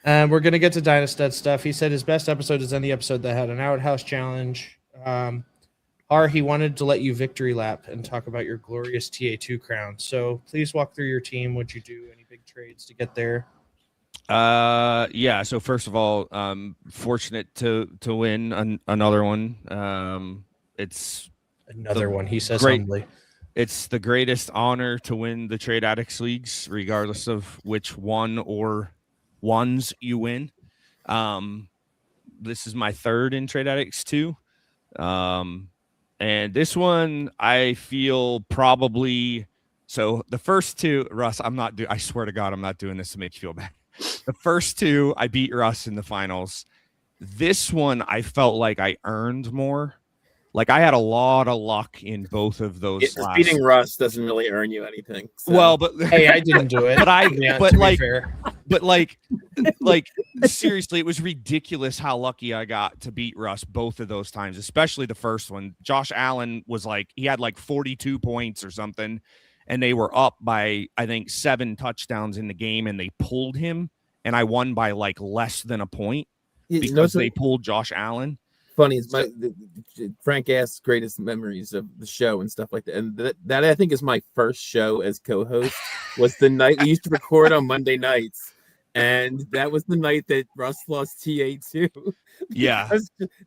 We're gonna get to Dynasty stuff. He said his best episode is any episode that had an outhouse challenge. He wanted to let you victory lap and talk about your glorious TA2 crown. So please walk through your team. Would you do any big trades to get there? Yeah. So first of all, fortunate to win another one. It's another one. He says great. Humbly. It's the greatest honor to win the Trade Addicts leagues, regardless of which one or ones you win. This is my third in Trade Addicts 2. And this one I feel probably so the first two, Russ, I swear to God, I'm not doing this to make you feel bad. The first two, I beat Russ in the finals. This one, I felt like I earned more. Like I had a lot of luck in both of those. Beating Russ doesn't really earn you anything. So. Well, but hey, I didn't do it. But seriously, it was ridiculous how lucky I got to beat Russ both of those times, especially the first one. Josh Allen he had 42 points or something, and they were up by, I think, 7 touchdowns in the game, and they pulled him, and I won by less than a point because they pulled Josh Allen. Funny is Frank asks greatest memories of the show and stuff like that, and that I think is my first show as co-host. Was the night we used to record on Monday nights, and that was the night that Russ lost TA2. Yeah,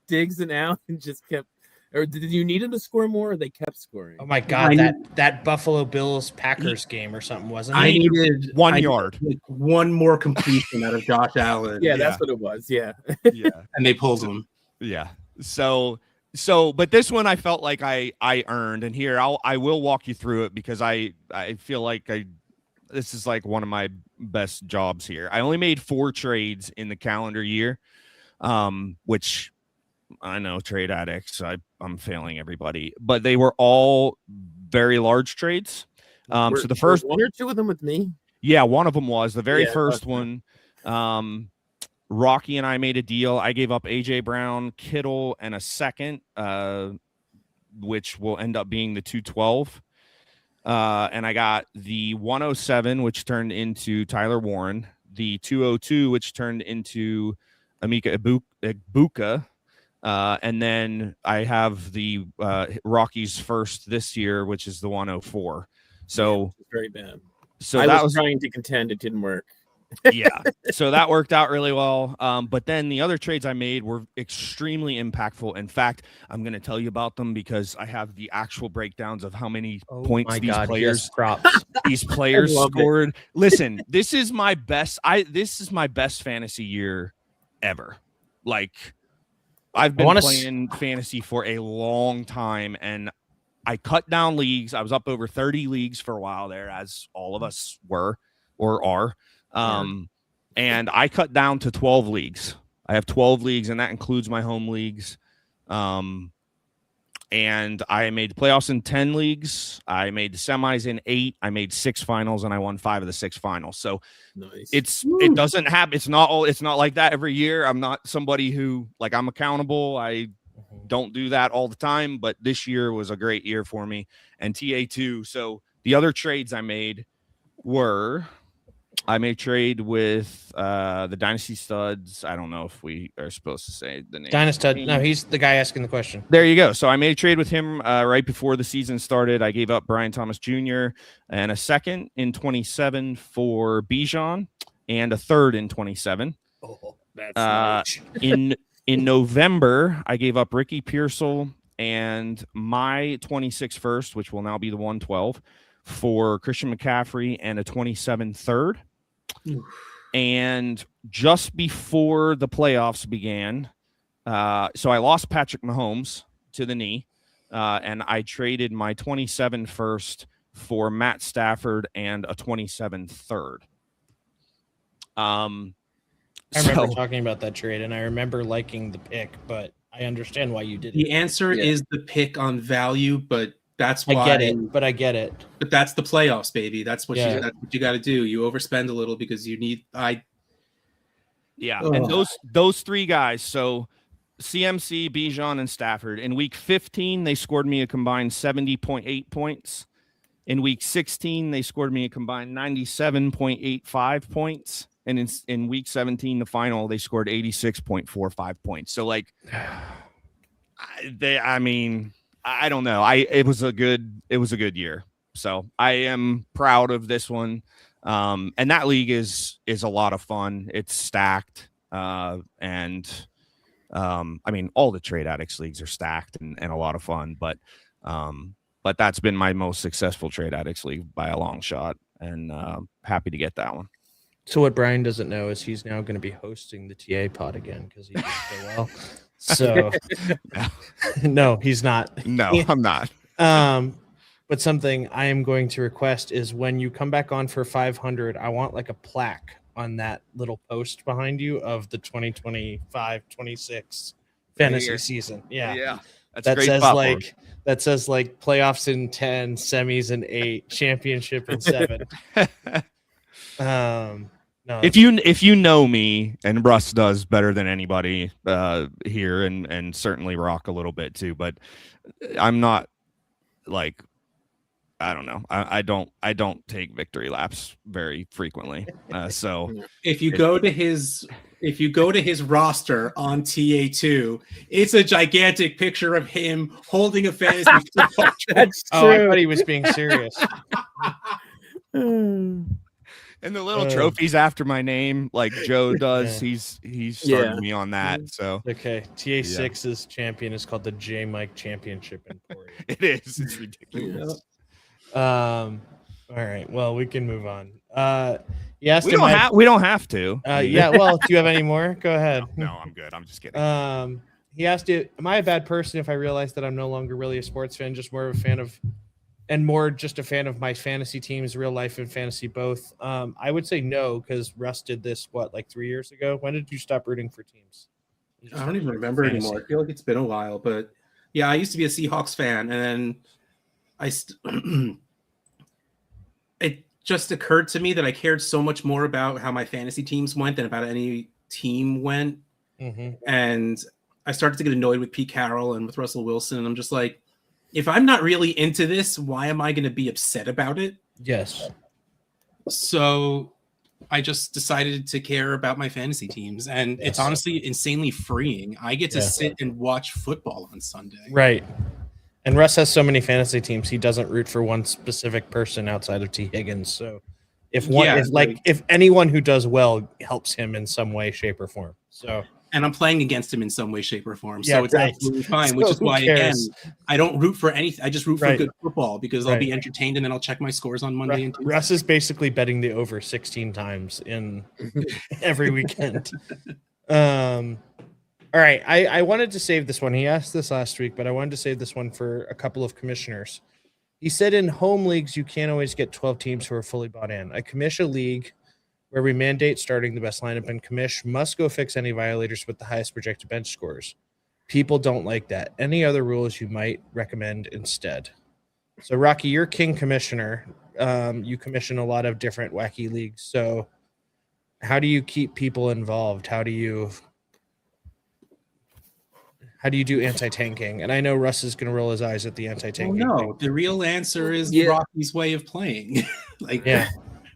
Diggs and Allen just kept. Or did you need him to score more? Or they kept scoring. Oh my God, that Buffalo Bills Packers game or something, wasn't it? I needed 1 yard, one more completion out of Josh Allen. Yeah, that's what it was. Yeah, yeah, and they pulled him. Yeah. So, but this one I felt like I earned, and here I will walk you through it because I feel like this is one of my best jobs here. I only made 4 trades in the calendar year, which I know Trade Addicts. I'm failing everybody, but they were all very large trades. So the first 1 or 2 of them with me. Yeah, one of them was the very first one. Rocky and I made a deal. I gave up AJ Brown, Kittle, and a second, which will end up being the 212. And I got the 107, which turned into Tyler Warren, the 202, which turned into Amika Ibuka. And then I have the Rockies first this year, which is the 104. So it's very bad. So I that was trying to contend. It didn't work. Yeah. So that worked out really well. But then the other trades I made were extremely impactful. In fact, I'm going to tell you about them because I have the actual breakdowns of how many points these players scored. Listen, this is my best fantasy year ever. Like, I've been playing fantasy for a long time, and I cut down leagues. I was up over 30 leagues for a while there, as all of us were or are. And I cut down to 12 leagues. I have 12 leagues, and that includes my home leagues. And I made the playoffs in 10 leagues. I made the semis in 8. I made 6 finals, and I won 5 of the 6 finals. So nice. It doesn't happen. It's not like that every year. I'm not somebody who, like, I'm accountable. I don't do that all the time, but this year was a great year for me, and TA2. So the other trades I made were, I made a trade with the Dynasty Studs. I don't know if we are supposed to say the name. Dynasty. No, he's the guy asking the question. There you go. So I made a trade with him right before the season started. I gave up Brian Thomas Jr. and a second in 27 for Bijan and a third in 27. Oh, that's nice. In November, I gave up Ricky Pearsall and my 26 first, which will now be the 112, for Christian McCaffrey and a 27 third. And just before the playoffs began, so I lost Patrick Mahomes to the knee, and I traded my 27 first for Matt Stafford and a 27 third. I remember talking about that trade, and I remember liking the pick, but I understand why you did it. The answer is the pick on value, but that's why I get it. But that's the playoffs, baby. That's what you got to do. You overspend a little because you need. And those 3 guys. So CMC, Bijan, and Stafford. In week 15, they scored me a combined 70.8 points. In week 16, they scored me a combined 97.85 points. And in week 17, the final, they scored 86.45 points. So, like, I don't know. It was a good year. So I am proud of this one. And that league is a lot of fun. It's stacked. All the Trade Addicts leagues are stacked and a lot of fun, but that's been my most successful Trade Addicts league by a long shot, and happy to get that one. So what Brian doesn't know is he's now going to be hosting the TA pod again because he did so well. So no, he's not. No, I'm not. But something I am going to request is when you come back on for 500, I want like a plaque on that little post behind you of the 2025-26 fantasy season. Yeah. That says like playoffs in 10, semis in 8, championship in 7. No. If you know me, and Russ does better than anybody here, and certainly Rock a little bit too, but I'm not like, I don't know. I don't take victory laps very frequently. So if you go to his roster on TA2, it's a gigantic picture of him holding a fantasy football. That's true. I thought he was being serious. And the little trophies after my name, like Joe does, he's starting me on that. So okay, TA6's champion is called the J Mike Championship in Port. It is. It's ridiculous. All right. Well, we can move on. We don't have to. Yeah. Well, do you have any more? Go ahead. No, I'm good. I'm just kidding. He asked you, am I a bad person if I realize that I'm no longer really a sports fan, just more of a fan of, and more just a fan of my fantasy teams, real life and fantasy both? I would say no, because Russ did this, like 3 years ago? When did you stop rooting for teams? I don't even remember anymore. I feel like it's been a while, but yeah, I used to be a Seahawks fan, and then it just occurred to me that I cared so much more about how my fantasy teams went than about any team went. Mm-hmm. And I started to get annoyed with Pete Carroll and with Russell Wilson. And I'm just like, if I'm not really into this, why am I going to be upset about it? Yes. So I just decided to care about my fantasy teams, and it's honestly insanely freeing. I get to sit and watch football on Sunday. Right. And Russ has so many fantasy teams, he doesn't root for one specific person outside of T. Higgins. So if anyone who does well helps him in some way, shape, or form. So and I'm playing against him in some way, shape, or form. So it's absolutely fine, so which is why, again, I don't root for anything. I just root for good football because I'll be entertained and then I'll check my scores on Monday and Tuesday. Russ is basically betting the over 16 times in every weekend. All right. I wanted to save this one. He asked this last week, but I wanted to save this one for a couple of commissioners. He said in home leagues, you can't always get 12 teams who are fully bought in. I commish a league where we mandate starting the best lineup, and commish must go fix any violators with the highest projected bench scores. People don't like that. Any other rules you might recommend instead? So, Rocky, you're king commissioner. You commission a lot of different wacky leagues. So how do you keep people involved? How do you do anti-tanking? And I know Russ is going to roll his eyes at the anti-tanking. No, the real answer is Rocky's way of playing.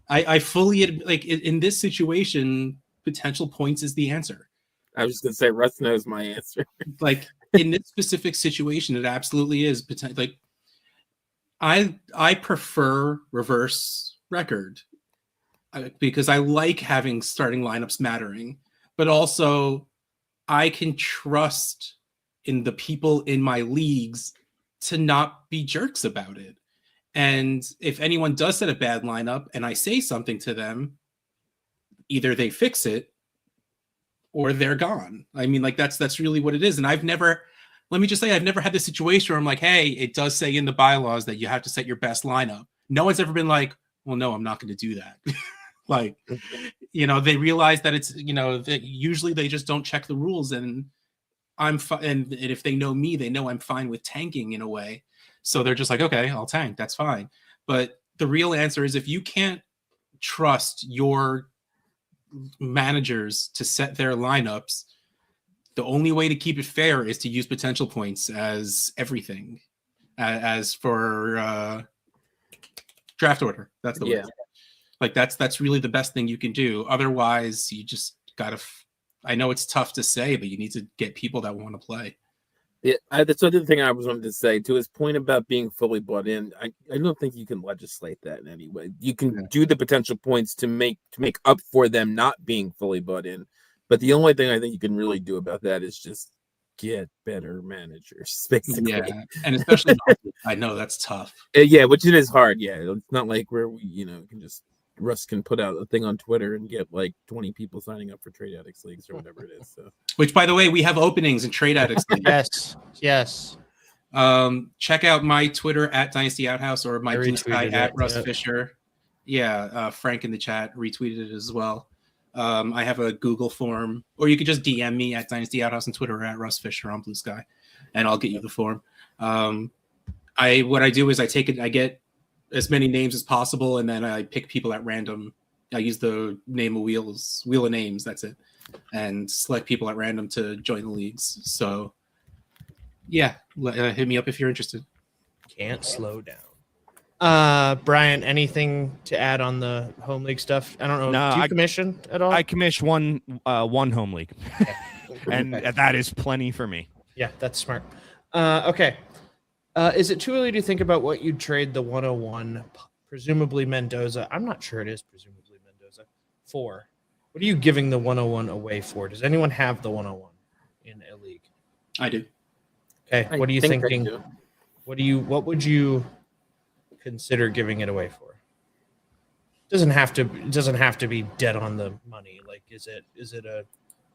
I fully in this situation, potential points is the answer. I was just gonna say Russ knows my answer. Like in this specific situation, it absolutely is like I prefer reverse record because I like having starting lineups mattering, but also I can trust in the people in my leagues to not be jerks about it. And if anyone does set a bad lineup and I say something to them, either they fix it or they're gone. I mean, like that's really what it is. And I've never had this situation where I'm like, hey, it does say in the bylaws that you have to set your best lineup. No one's ever been like, well, no, I'm not going to do that. Like, they realize that it's, that usually they just don't check the rules, and I'm fine. And if they know me, they know I'm fine with tanking in a way. So they're just like, okay, I'll tank. That's fine. But the real answer is if you can't trust your managers to set their lineups, the only way to keep it fair is to use potential points as everything, as for draft order. That's the way. Like that's really the best thing you can do. Otherwise, you just gotta. I know it's tough to say, but you need to get people that want to play. Yeah, that's the other thing I was wanting to say. To his point about being fully bought in, I don't think you can legislate that in any way. You can do the potential points to make up for them not being fully bought in, but the only thing I think you can really do about that is just get better managers, basically. Yeah, and especially I know that's tough. Yeah, which it is hard. Yeah, it's not like where we can just Russ can put out a thing on Twitter and get like 20 people signing up for Trade Addicts leagues or whatever it is. So, which, by the way, we have openings in Trade Addicts leagues. Yes. Check out my Twitter at Dynasty Outhouse or my Blue Sky at Russ Fisher. Yeah, Frank in the chat retweeted it as well. I have a Google form, or you could just DM me at Dynasty Outhouse on Twitter or at Russ Fisher on Blue Sky, and I'll get you the form. What I do is I get as many names as possible, and then I pick people at random. I use the name of wheel of names. That's it, and select people at random to join the leagues. So, yeah, hit me up if you're interested. Can't slow down. Brian, anything to add on the home league stuff? I don't know. No, do you commission at all? I commission one home league, and that is plenty for me. Yeah, that's smart. Okay. Is it too early to think about what you'd trade the 101, presumably Mendoza? I'm not sure it is presumably Mendoza, for. What are you giving the 101 away for? Does anyone have the 101 in a league? I do. Okay. What are you thinking? What would you consider giving it away for? It doesn't have to be dead on the money. Like, is it a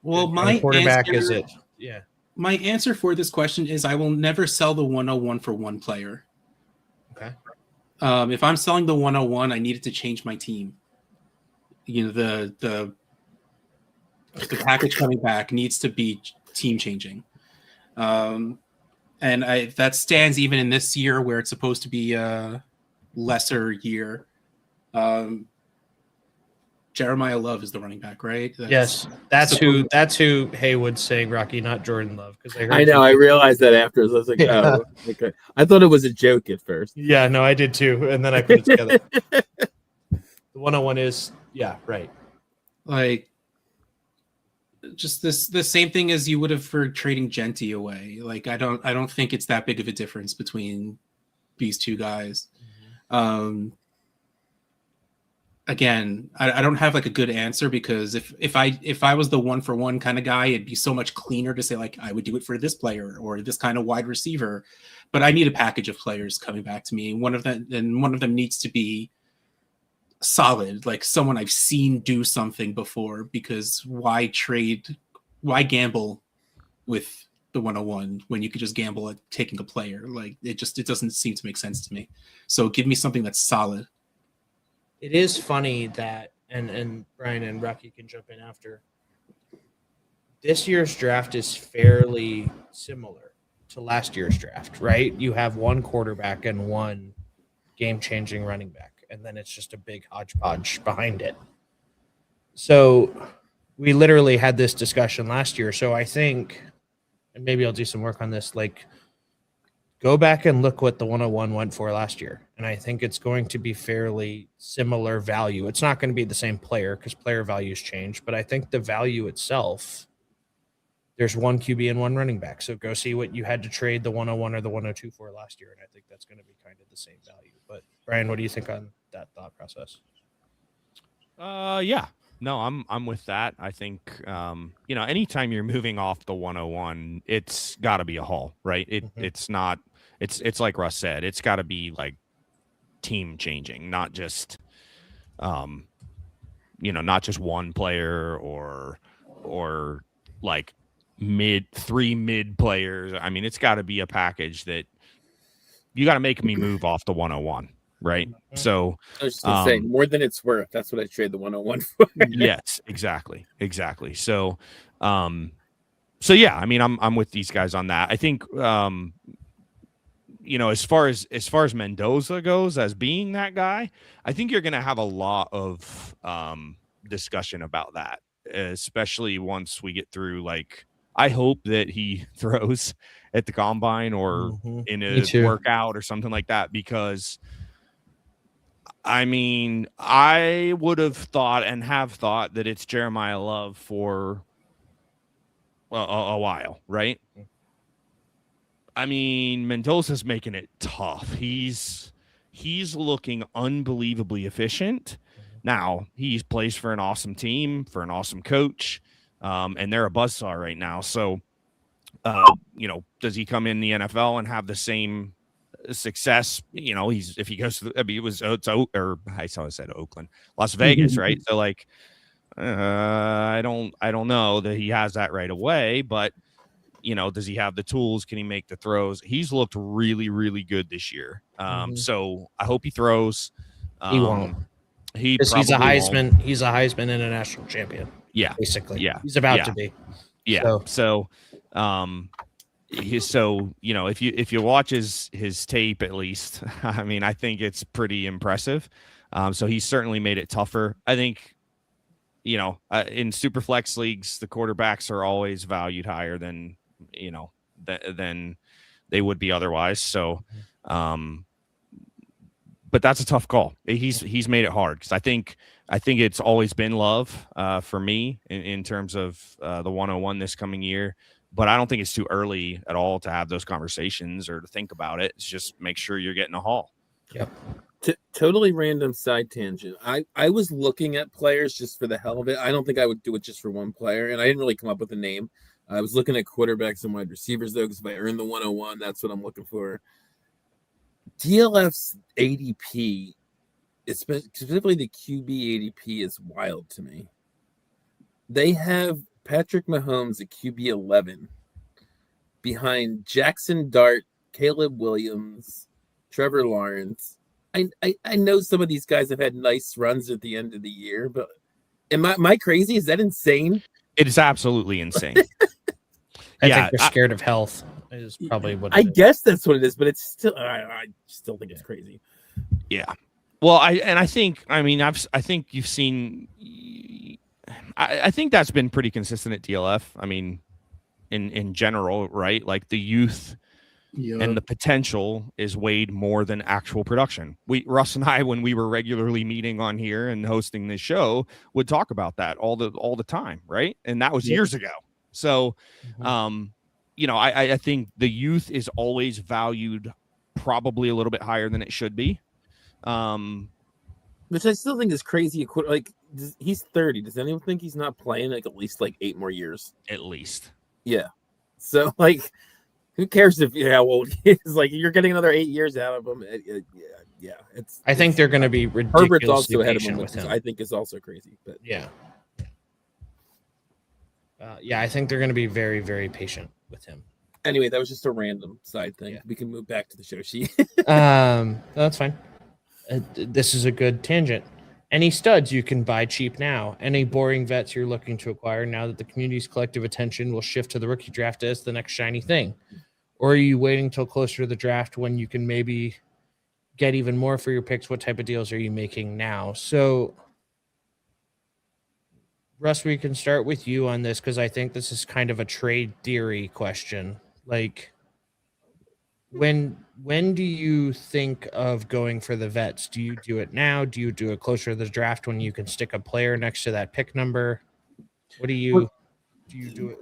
my quarterback? Answer, is it? Yeah. My answer for this question is I will never sell the 101 for one player. Okay. If I'm selling the 101, I needed to change my team. The package coming back needs to be team changing. And that stands even in this year where it's supposed to be a lesser year. Jeremiah Love is the running back, right? That's who Haywood's saying, Rocky, not Jordan Love. Because I know. I realized that afterwards. I was like, Yeah. oh, okay. I thought it was a joke at first. Yeah, no, I did too, and then I put it together. The 101 is right. Like, just the same thing as you would have for trading Genty away. Like, I don't think it's that big of a difference between these two guys. Again, I don't have like a good answer, because if I was the 1-for-1 kind of guy, it'd be so much cleaner to say like I would do it for this player or this kind of wide receiver. But I need a package of players coming back to me. One of them needs to be solid, like someone I've seen do something before, because why gamble with the 101 when you could just gamble at taking a player? Like, it doesn't seem to make sense to me. So give me something that's solid. It is funny that, and Brian and Rocky can jump in after, this year's draft is fairly similar to last year's draft, right? You have one quarterback and one game-changing running back, and then it's just a big hodgepodge behind it. So we literally had this discussion last year. So I think, and maybe I'll do some work on this, like, go back and look what the 101 went for last year. And I think it's going to be fairly similar value. It's not going to be the same player because player values change, but I think the value itself, there's one QB and one running back. So go see what you had to trade the 101 or the 102 for last year. And I think that's going to be kind of the same value. But Brian, what do you think on that thought process? Yeah. No, I'm with that. I think anytime you're moving off the 101, it's got to be a haul, right? It's not. It's like Russ said. It's got to be like team changing, not just not just one player or like three mid players. I mean, it's got to be a package that you got to make me move off the 101. Right. So I was just gonna say, more than it's worth. That's what I trade the 101 for. Yes, exactly. So yeah, I mean, I'm with these guys on that. I think as far as Mendoza goes as being that guy, I think you're gonna have a lot of discussion about that, especially once we get through. Like, I hope that he throws at the combine or in a workout or something like that, because I mean, I would have thought and have thought that it's Jeremiah Love for a while, right? I mean, Mendoza's making it tough. He's looking unbelievably efficient. Now, he plays for an awesome team, for an awesome coach, and they're a buzzsaw right now. So, does he come in the NFL and have the same success? If he goes to I said Oakland, Las Vegas, right? So like, I don't know that he has that right away, but does he have the tools? Can he make the throws? He's looked really, really good this year. So I hope he throws. He won't. He's a Heisman. Won't. He's a Heisman international champion. Yeah, basically. Yeah, he's about to be. Yeah. So if you watch his tape, at least, I mean, I think it's pretty impressive. So he's certainly made it tougher. I think, in super flex leagues, the quarterbacks are always valued higher than than they would be otherwise. So, but that's a tough call. He's made it hard, because I think it's always been Love for me in terms of the 101 this coming year. But I don't think it's too early at all to have those conversations or to think about it. It's just make sure you're getting a haul. Yep. Totally random side tangent. I was looking at players just for the hell of it. I don't think I would do it just for one player, and I didn't really come up with a name. I was looking at quarterbacks and wide receivers, though, because if I earn the 101, that's what I'm looking for. DLF's ADP, specifically the QB ADP, is wild to me. They have Patrick Mahomes at QB 11, behind Jackson Dart, Caleb Williams, Trevor Lawrence. I know some of these guys have had nice runs at the end of the year, but am I crazy? Is that insane? It is absolutely insane. I think they're scared of health. Is probably what I guess that's what it is, but it's still I still think it's crazy. Yeah. Well, I think you've seen I think that's been pretty consistent at DLF. I mean, in general, right? Like the youth and the potential is weighed more than actual production. Russ and I, when we were regularly meeting on here and hosting this show, would talk about that all the time, right? And that was years ago. So, I think the youth is always valued probably a little bit higher than it should be. Which I still think is crazy. Like he's 30. Does anyone think he's not playing like at least like 8 more years? At least. Yeah. So like, who cares if how old he is? Like you're getting another 8 years out of him. Yeah. I think they're going to be ridiculously Herbert's also ahead of him, with him. I think is also crazy. But yeah. I think they're going to be very, very patient with him. Anyway, that was just a random side thing. Yeah. We can move back to the show sheet. That's fine. This is a good tangent. Any studs you can buy cheap now. Any boring vets you're looking to acquire now that the community's collective attention will shift to the rookie draft as the next shiny thing? Or are you waiting till closer to the draft when you can maybe get even more for your picks? What type of deals are you making now? So, Russ, we can start with you on this because I think this is kind of a trade theory question. Like, when do you think of going for the vets? Do you do it now? Do you do it closer to the draft when you can stick a player next to that pick number? Do you do it?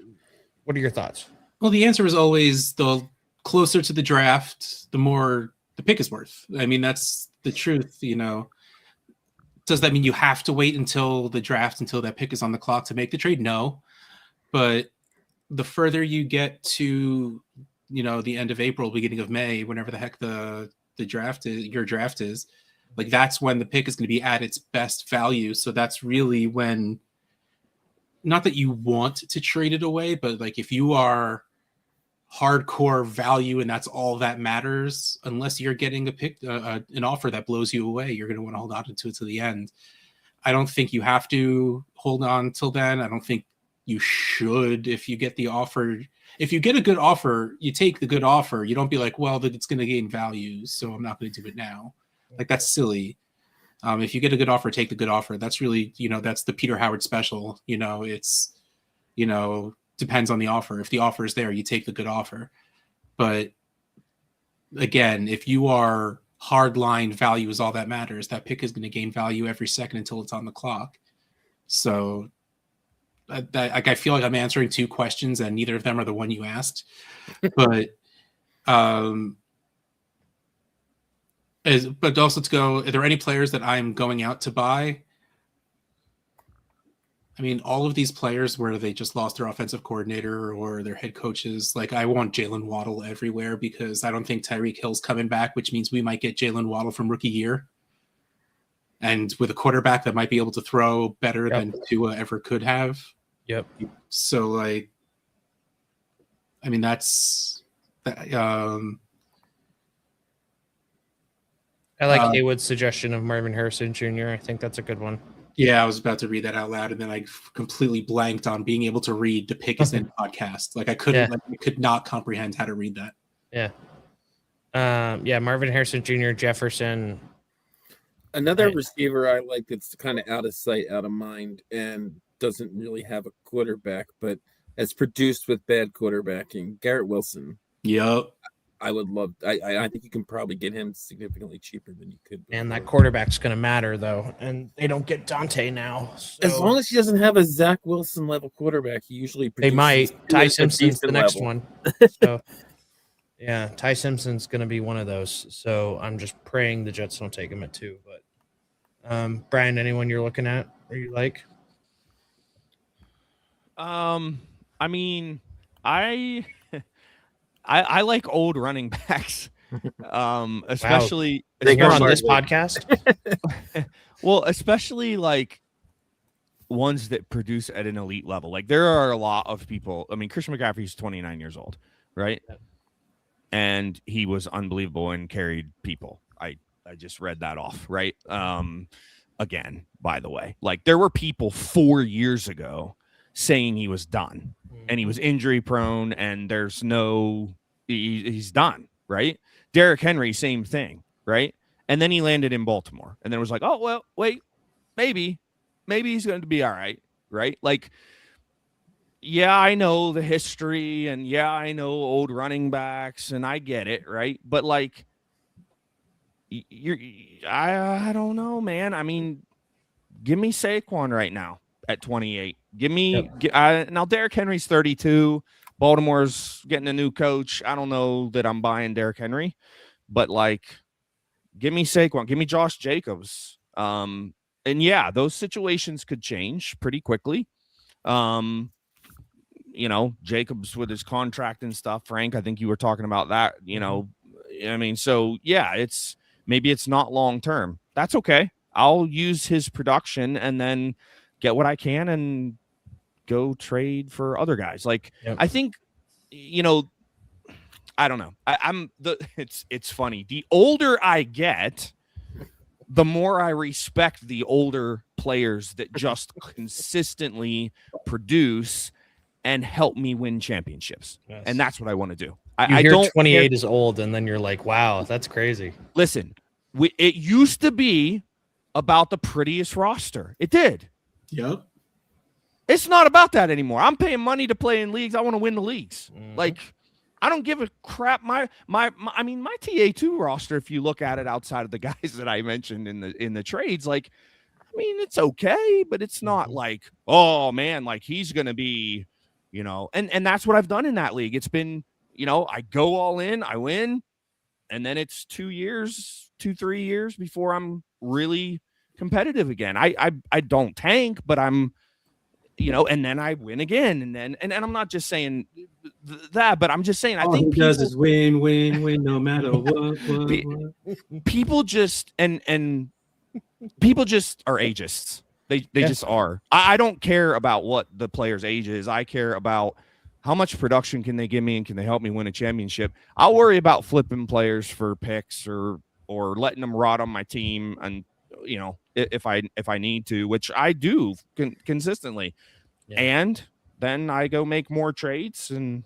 What are your thoughts? Well, the answer is always the closer to the draft, the more the pick is worth. I mean, that's the truth, Does that mean you have to wait until the draft, until that pick is on the clock to make the trade? No. But the further you get to, the end of April, beginning of May, whenever the heck the draft is, your draft is, like that's when the pick is going to be at its best value. So that's really when, not that you want to trade it away, but like if you are hardcore value and that's all that matters, unless you're getting a pick, an offer that blows you away, you're going to want to hold on to it to the end. I don't think you have to hold on till then. I don't think you should. If you get the offer, if you get a good offer, you take the good offer. You don't be like, well, that it's going to gain value, so I'm not going to do it now. Like that's silly. If you get a good offer, take the good offer. That's really, that's the Peter Howard special. It's, depends on the offer. If the offer is there, you take the good offer. But again, if you are hardline value is all that matters, that pick is going to gain value every second until it's on the clock. So I feel like I'm answering 2 questions and neither of them are the one you asked. But but also to go, are there any players that I'm going out to buy? I mean, all of these players where they just lost their offensive coordinator or their head coaches, like I want Jalen Waddle everywhere because I don't think Tyreek Hill's coming back, which means we might get Jalen Waddle from rookie year. And with a quarterback that might be able to throw better than Tua ever could have. Yep. So like, I mean, that's I like Haywood's suggestion of Marvin Harrison Jr. I think that's a good one. Yeah, I was about to read that out loud, and then I completely blanked on being able to read the Pick Is In podcast. Like I couldn't, I could not comprehend how to read that. Yeah. Marvin Harrison Jr., Jefferson. Another receiver I like that's kind of out of sight, out of mind, and doesn't really have a quarterback, but has produced with bad quarterbacking. Garrett Wilson. Yep. I would love. I think you can probably get him significantly cheaper than you could. And that quarterback's going to matter though, and they don't get Dante now. So. As long as he doesn't have a Zach Wilson level quarterback, he usually produces. They might. Ty Simpson's the next level. one. So, yeah, Ty Simpson's going to be one of those. So I'm just praying the Jets don't take him at 2. But Brian, anyone you're looking at or you like? I mean, I like old running backs, especially you're on this podcast. Well, especially like ones that produce at an elite level. Like there are a lot of people. I mean, Christian McCaffrey's 29 years old, right? And he was unbelievable and carried people. I just read that off, right? Again, by the way, like there were people 4 years ago saying he was done and he was injury prone and there's he's done, right? Derrick Henry, same thing, right? And then he landed in Baltimore and then it was like, oh, well, wait, maybe he's going to be all right. right? Like, yeah, I know the history, and yeah, I know old running backs, and I get it, right? But like, I don't know, man. I mean, give me Saquon right now at 28. Give me now. Derrick Henry's 32. Baltimore's getting a new coach. I don't know that I'm buying Derrick Henry, but like, give me Saquon. Give me Josh Jacobs. And yeah, those situations could change pretty quickly. Jacobs with his contract and stuff. Frank, I think you were talking about that. I mean, so yeah, maybe it's not long term. That's okay. I'll use his production and then get what I can and go trade for other guys. Like, I think, I don't know. It's funny. The older I get, the more I respect the older players that just consistently produce and help me win championships. Yes. And that's what I want to do. I don't 28 is old, and then you're like, wow, that's crazy. Listen, it used to be about the prettiest roster. It did. Yep. It's not about that anymore. I'm paying money to play in leagues. I want to win the leagues. Mm-hmm. Like, I don't give a crap. My TA2 roster, if you look at it outside of the guys that I mentioned in the trades, like, I mean, it's okay, but it's not like, oh man, like he's going to be, and that's what I've done in that league. It's been, I go all in, I win, and then it's 3 years before I'm really competitive again. I don't tank, but I'm, and then I win again, and I'm not just saying that, but I'm just saying I think he does is win, no matter what. People just and people just are ageists. They just are. I don't care about what the player's age is. I care about how much production can they give me and can they help me win a championship. I'll worry about flipping players for picks or letting them rot on my team, and if I need to, which I do consistently. Yeah. And then I go make more trades and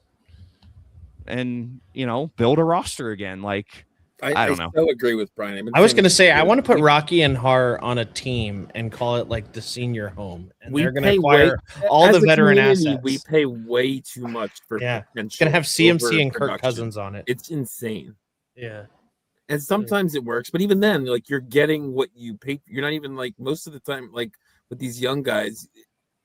build a roster again. Like, I don't know. I still agree with Brian. I was going to say, I want to put Rocky and Har on a team and call it like the senior home. And they're going to acquire all the veteran assets. We pay way too much for potential. It's going to have CMC and Kirk Cousins on it. It's insane. Yeah. And sometimes it works, but even then, like, you're getting what you pay. You're not even, like, most of the time, like with these young guys,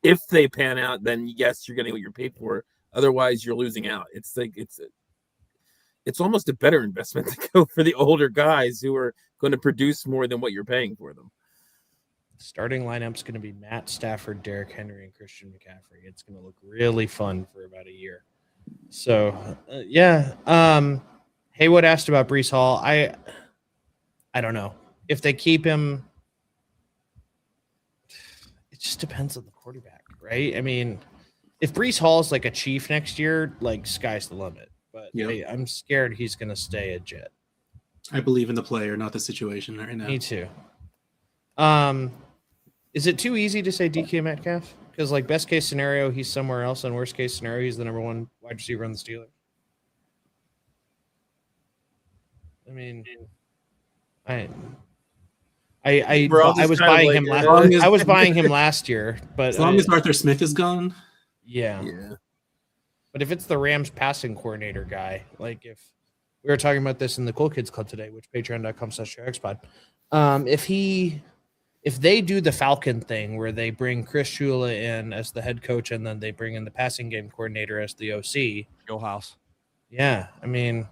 if they pan out, then yes, you're getting what you're paid for. Otherwise, you're losing out. It's like it's almost a better investment to go for the older guys who are going to produce more than what you're paying for them. Starting lineup's going to be Matt Stafford, Derrick Henry, and Christian McCaffrey. It's going to look really fun for about a year. So, Haywood asked about Breece Hall. I don't know. If they keep him, it just depends on the quarterback, right? I mean, if Breece Hall is like a Chief next year, like, sky's the limit. But I'm scared he's going to stay a Jet. I believe in the player, not the situation right now. Me too. Is it too easy to say DK Metcalf? Because, like, best case scenario, he's somewhere else, and worst case scenario, he's the number one wide receiver on the Steelers. I mean, I was buying him last. I was buying him last year, but as long as Arthur Smith is gone, yeah. But if it's the Rams passing coordinator guy, like if we were talking about this in the Cool Kids Club today, which patreon.com/xpod, if they do the Falcon thing where they bring Chris Shula in as the head coach and then they bring in the passing game coordinator as the OC, Joe House. Yeah, I mean,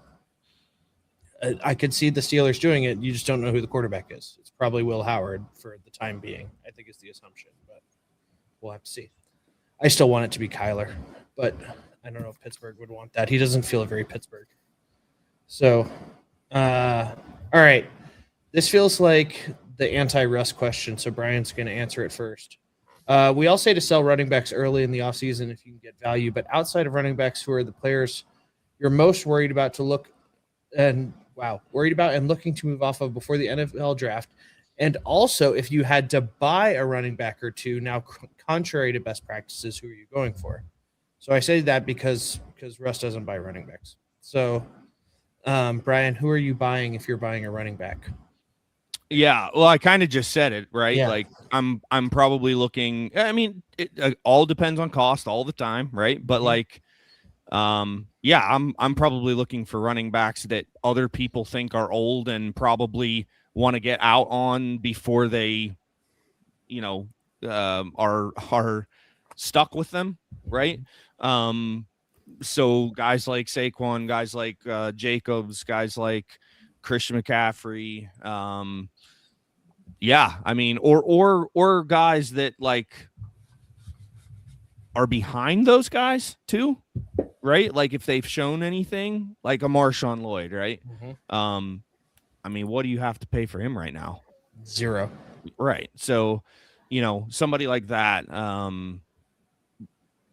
I could see the Steelers doing it. You just don't know who the quarterback is. It's probably Will Howard for the time being, I think is the assumption, but we'll have to see. I still want it to be Kyler, but I don't know if Pittsburgh would want that. He doesn't feel very Pittsburgh. So, all right. This feels like the anti-Russ question, so Brian's going to answer it first. We all say to sell running backs early in the offseason if you can get value, but outside of running backs, who are the players you're most worried about and looking to move off of before the NFL draft? And also, if you had to buy a running back or two, now contrary to best practices, who are you going for? So I say that because Russ doesn't buy running backs. So, Brian, who are you buying if you're buying a running back? Yeah, well, I kind of just said it, right? Yeah. Like I'm probably looking. I mean, it all depends on cost all the time, right? But like, yeah, I'm probably looking for running backs that other people think are old and probably want to get out on before they, are stuck with them, right? So guys like Saquon, guys like Jacobs, guys like Christian McCaffrey, yeah, I mean, or guys that like are behind those guys too, right? Like if they've shown anything, like a Marshawn Lloyd, right? I mean, what do you have to pay for him right now? 0. Right. So, somebody like that,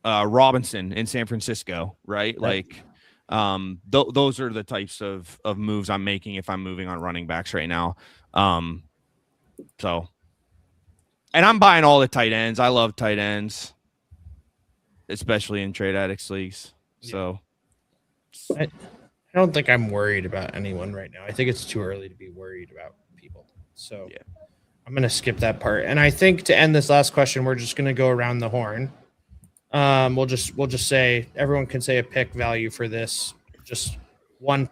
Robinson in San Francisco, right? Like, those are the types of moves I'm making if I'm moving on running backs right now. So, and I'm buying all the tight ends. I love tight ends, especially in trade addicts leagues. So, I don't think I'm worried about anyone right now. I think it's too early to be worried about people. So yeah. I'm going to skip that part. And I think to end this last question, we're just going to go around the horn. We'll just say everyone can say a pick value for this. Just one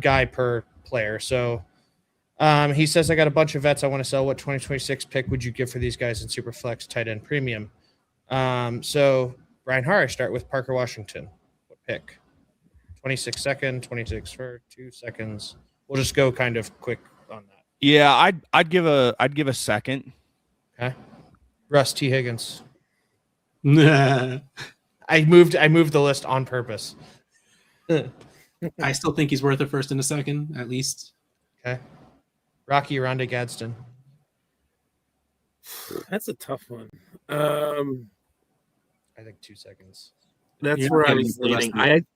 guy per player. So he says, I got a bunch of vets I want to sell. What 2026 pick would you give for these guys in Superflex tight end premium? So Brian Harr, start with Parker Washington. What pick? 26 second, 26 for 2 seconds. We'll just go kind of quick on that. Yeah, I'd give a second. Okay. Russ T. Higgins. Nah. I moved the list on purpose. I still think he's worth a first and a second, at least. Okay. Rocky Rondé Gadsden. That's a tough one. I think 2 seconds. That's You're where not I getting was him for less leaning. than-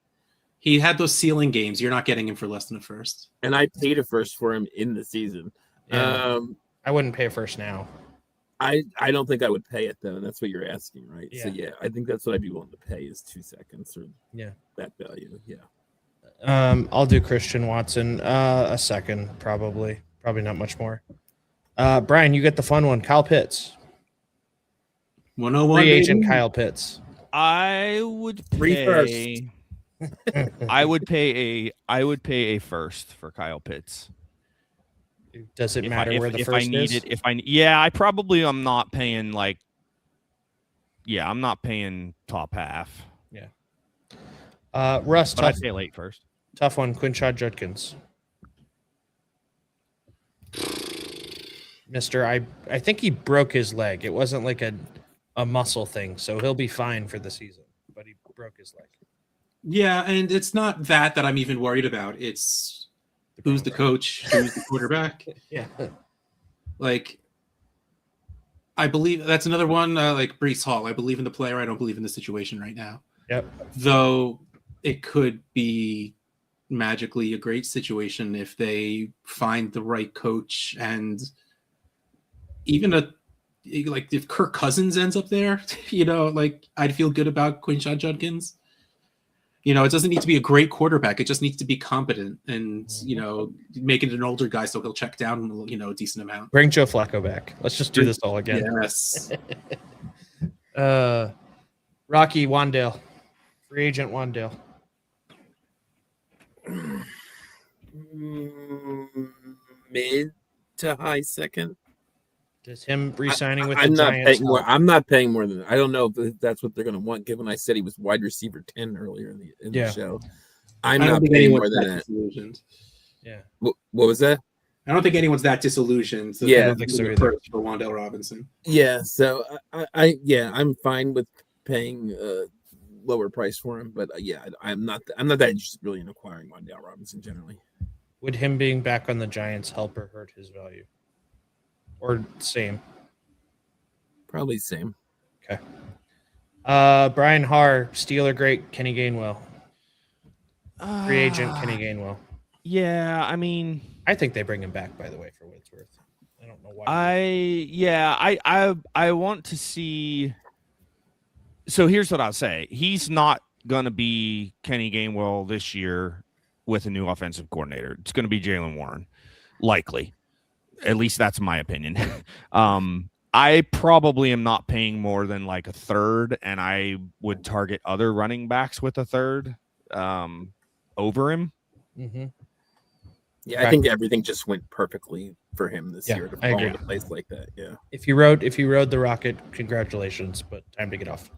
He had those ceiling games. You're not getting him for less than a first. And I paid a first for him in the season. Yeah. I wouldn't pay a first now. I don't think I would pay it though, and that's what you're asking, right? Yeah. So yeah, I think that's what I'd be willing to pay is 2 seconds or that value. Yeah. I'll do Christian Watson. A second, probably not much more. Brian, you get the fun one. Kyle Pitts. 101 Free agent baby. Kyle Pitts. I would Three pay. I would pay a first for Kyle Pitts. Does it If matter I, where if, the if first I need is? it, I probably am not paying like. Yeah, I'm not paying top half. Russ, But tough, I'd pay late first. tough one. Quinshad Judkins. Mister, I think he broke his leg. It wasn't like a muscle thing, so he'll be fine for the season. But he broke his leg. Yeah, and it's not that I'm even worried about. It's who's the coach, who's the quarterback. Yeah. Like, I believe that's another one. Like Brees Hall, I believe in the player. I don't believe in the situation right now. Yep. Though it could be magically a great situation if they find the right coach, and even like if Kirk Cousins ends up there, like I'd feel good about Quinshad Judkins. It doesn't need to be a great quarterback. It just needs to be competent and, make it an older guy so he'll check down, a decent amount. Bring Joe Flacco back. Let's just do this all again. Yes. Rocky Wandale. Free agent Wandale. Mid to high second. Does him re-signing with I'm the not Giants paying more. help? I'm not paying more than. I don't know if that's what they're going to want. Given I said he was wide receiver 10 earlier in the show, I'm I don't not think paying anyone's more than that that. disillusioned. Yeah. What was that? I don't think anyone's that disillusioned. So Yeah, I don't think so either. first for Wandale Robinson. Yeah. So I'm fine with paying lower price for him, but I'm not that interested really in acquiring Wandale Robinson generally. Would him being back on the Giants help or hurt his value? Or same? Probably same. Okay. Brian Harr, Steeler great, Kenny Gainwell. Free agent Kenny Gainwell. Yeah, I mean, I think they bring him back, by the way, for what it's worth. I don't know why. I want to see. So here's what I'll say. He's not going to be Kenny Gainwell this year with a new offensive coordinator. It's going to be Jalen Warren, likely. At least that's my opinion. I probably am not paying more than like a third, and I would target other running backs with a third over him. Mm-hmm. Yeah, Okay. I think everything just went perfectly for him this Yeah, year to I fall agree. into place like that. Yeah. If you rode the rocket, congratulations, but time to get off.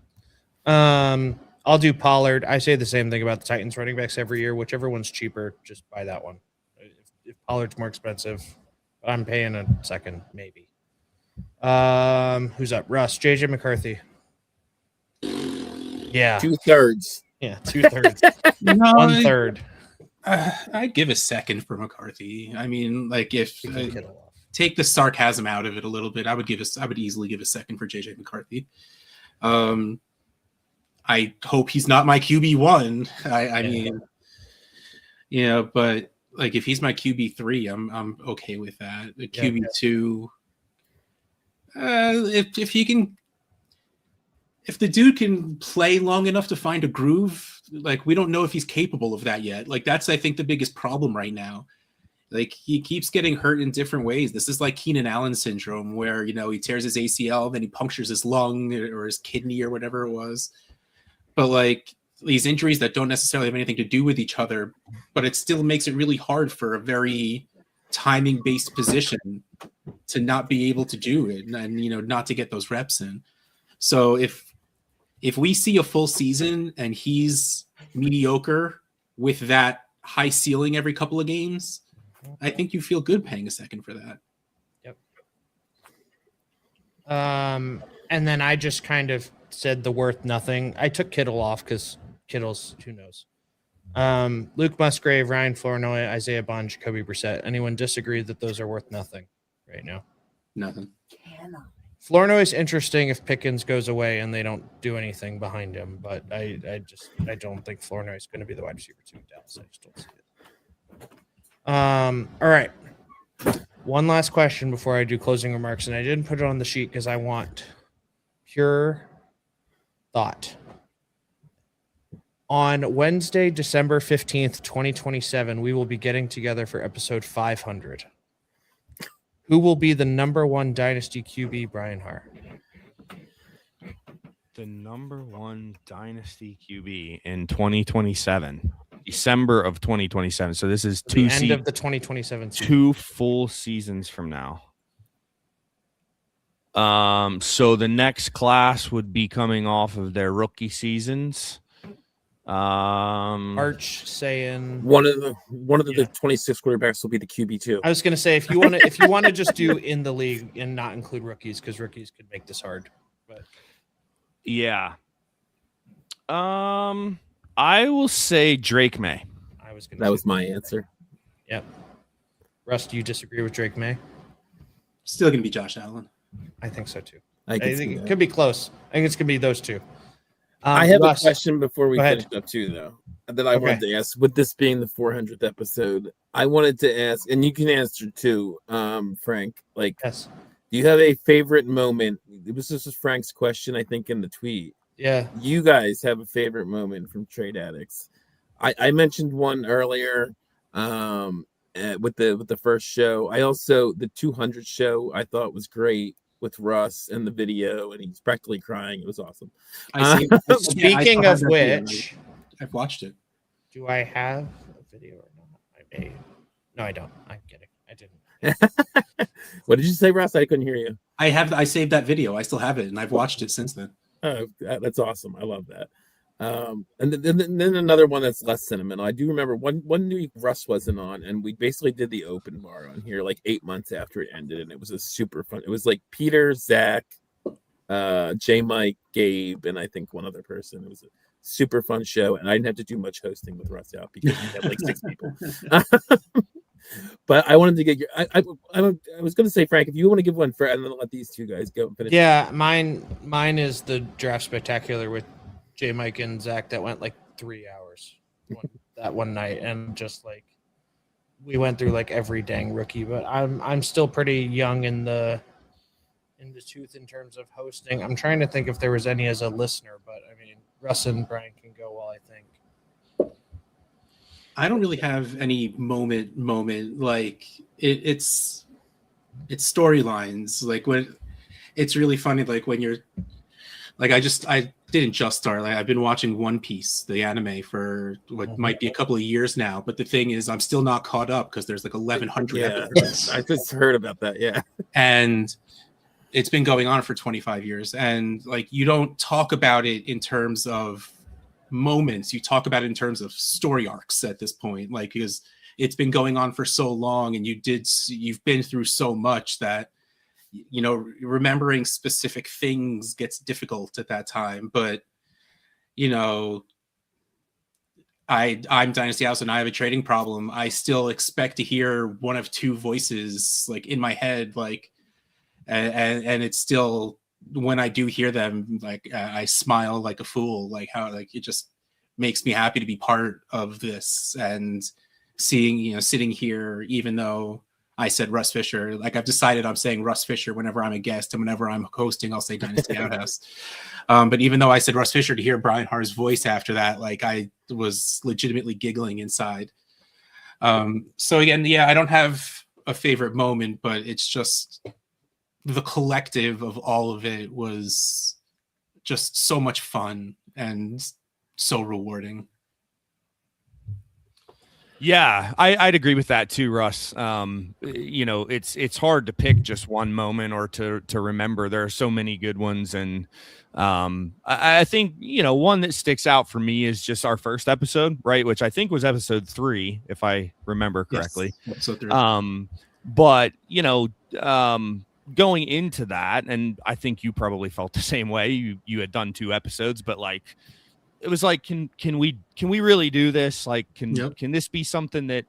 I'll do Pollard. I say the same thing about the Titans running backs every year. Whichever one's cheaper, just buy that one. If Pollard's more expensive, I'm paying a second, maybe. Who's up? Russ, JJ McCarthy. Yeah. 2/3. Yeah, 2/3. No, 1/3. I'd give a second for McCarthy. I mean, like if Taking Kittle off. take the sarcasm out of it a little bit, I would easily give a second for JJ McCarthy. I hope he's not my QB1. I mean, you know, but like if he's my QB3, I'm okay with that. The QB2, if he can, if the dude can play long enough to find a groove, like we don't know if he's capable of that yet. Like that's I think the biggest problem right now. Like he keeps getting hurt in different ways. This is like Keenan Allen syndrome, where he tears his ACL, then he punctures his lung or his kidney or whatever it was. But like these injuries that don't necessarily have anything to do with each other, but it still makes it really hard for a very timing-based position to not be able to do it and not to get those reps in. So if we see a full season and he's mediocre with that high ceiling every couple of games, I think you feel good paying a second for that. Yep. And then I just kind of said the worth nothing. I took Kittle off because Kittle's who knows. Luke Musgrave, Ryan Flournoy, Isaiah Bond, Jacoby Brissett. Anyone disagree that those are worth nothing right now? Nothing. Flournoy's interesting if Pickens goes away and they don't do anything behind him, but I don't think Flournoy's going to be the wide receiver 2 in Dallas. I just don't see it. All right. One last question before I do closing remarks, and I didn't put it on the sheet because I want pure thought. On Wednesday, December 15th, 2027, we will be getting together for episode 500. Who will be the number one dynasty QB, Brian Haar? The number one dynasty QB in 2027, December of 2027. So this is the end of the 2027 season. 2 full seasons from now. So the next class would be coming off of their rookie seasons. Arch saying One of the 26 quarterbacks will be the QB2. I was going to say if you want to just do in the league and not include rookies because rookies could make this hard. But yeah, I will say Drake May. That was my answer. Yep. Russ, do you disagree with Drake May? Still going to be Josh Allen. I think so too. I think it could be close. I think it's going to be those two. I have Russ, a question before we go finish ahead. up too, though, that I wanted to ask. With this being the 400th episode, I wanted to ask, and you can answer too, Frank. Like, yes. Do you have a favorite moment? This is Frank's question, I think, in the tweet. Yeah. You guys have a favorite moment from Trade Addicts. I mentioned one earlier with the first show. I also, the 200 show I thought was great with Russ and the video, and he's practically crying. It was awesome. Speaking of which, I've watched it. Do I have a video or not? I may. No, I don't. I'm kidding. I didn't. What did you say, Russ? I couldn't hear you. I saved that video. I still have it, and I've watched it since then. Oh, that's awesome. I love that. And then another one that's less sentimental. I do remember one week Russ wasn't on, and we basically did the open bar on here like 8 months after it ended, and it was a super fun. It was like Peter, Zach, J. Mike, Gabe, and I think one other person. It was a super fun show, and I didn't have to do much hosting with Russ out because we had like 6 people. But I wanted to get your. I was going to say, Frank, if you want to give one for, and then let these two guys go and finish. Yeah, mine is the draft spectacular with J. Mike and Zach that went like 3 hours that one night, and just like we went through like every dang rookie. But I'm still pretty young in the tooth in terms of hosting. I'm trying to think if there was any as a listener, but I mean Russ and Brian can go while I think. I don't really have any moment like it's it's storylines. Like when it's really funny. Like when you're like I didn't just start. Like I've been watching One Piece, the anime, for what might be a couple of years now. But the thing is, I'm still not caught up because there's like 1,100 episodes. I just heard about that. Yeah, and it's been going on for 25 years. And like you don't talk about it in terms of moments, you talk about it in terms of story arcs at this point, like because it's been going on for so long and you've been through so much that remembering specific things gets difficult at that time. But I'm Dynasty House and I have a trading problem. I still expect to hear one of two voices like in my head, like and it's still, when I do hear them, like I smile like a fool, like how like it just makes me happy to be part of this. And seeing, sitting here, even though I said Russ Fisher, like I've decided I'm saying Russ Fisher whenever I'm a guest, and whenever I'm hosting, I'll say Dynasty Outhouse. But even though I said Russ Fisher, to hear Brian Harr's voice after that, like I was legitimately giggling inside. So again, yeah, I don't have a favorite moment, but it's just the collective of all of it was just so much fun and so rewarding. Yeah, I'd agree with that too, Russ. It's hard to pick just one moment or to remember. There are so many good ones, and I think one that sticks out for me is just our first episode, right? Which I think was episode 3, if I remember correctly. Yes, episode 3. But going into that, and I think you probably felt the same way. You had done 2 episodes, but like it was like, can we really do this? Like, can this be something that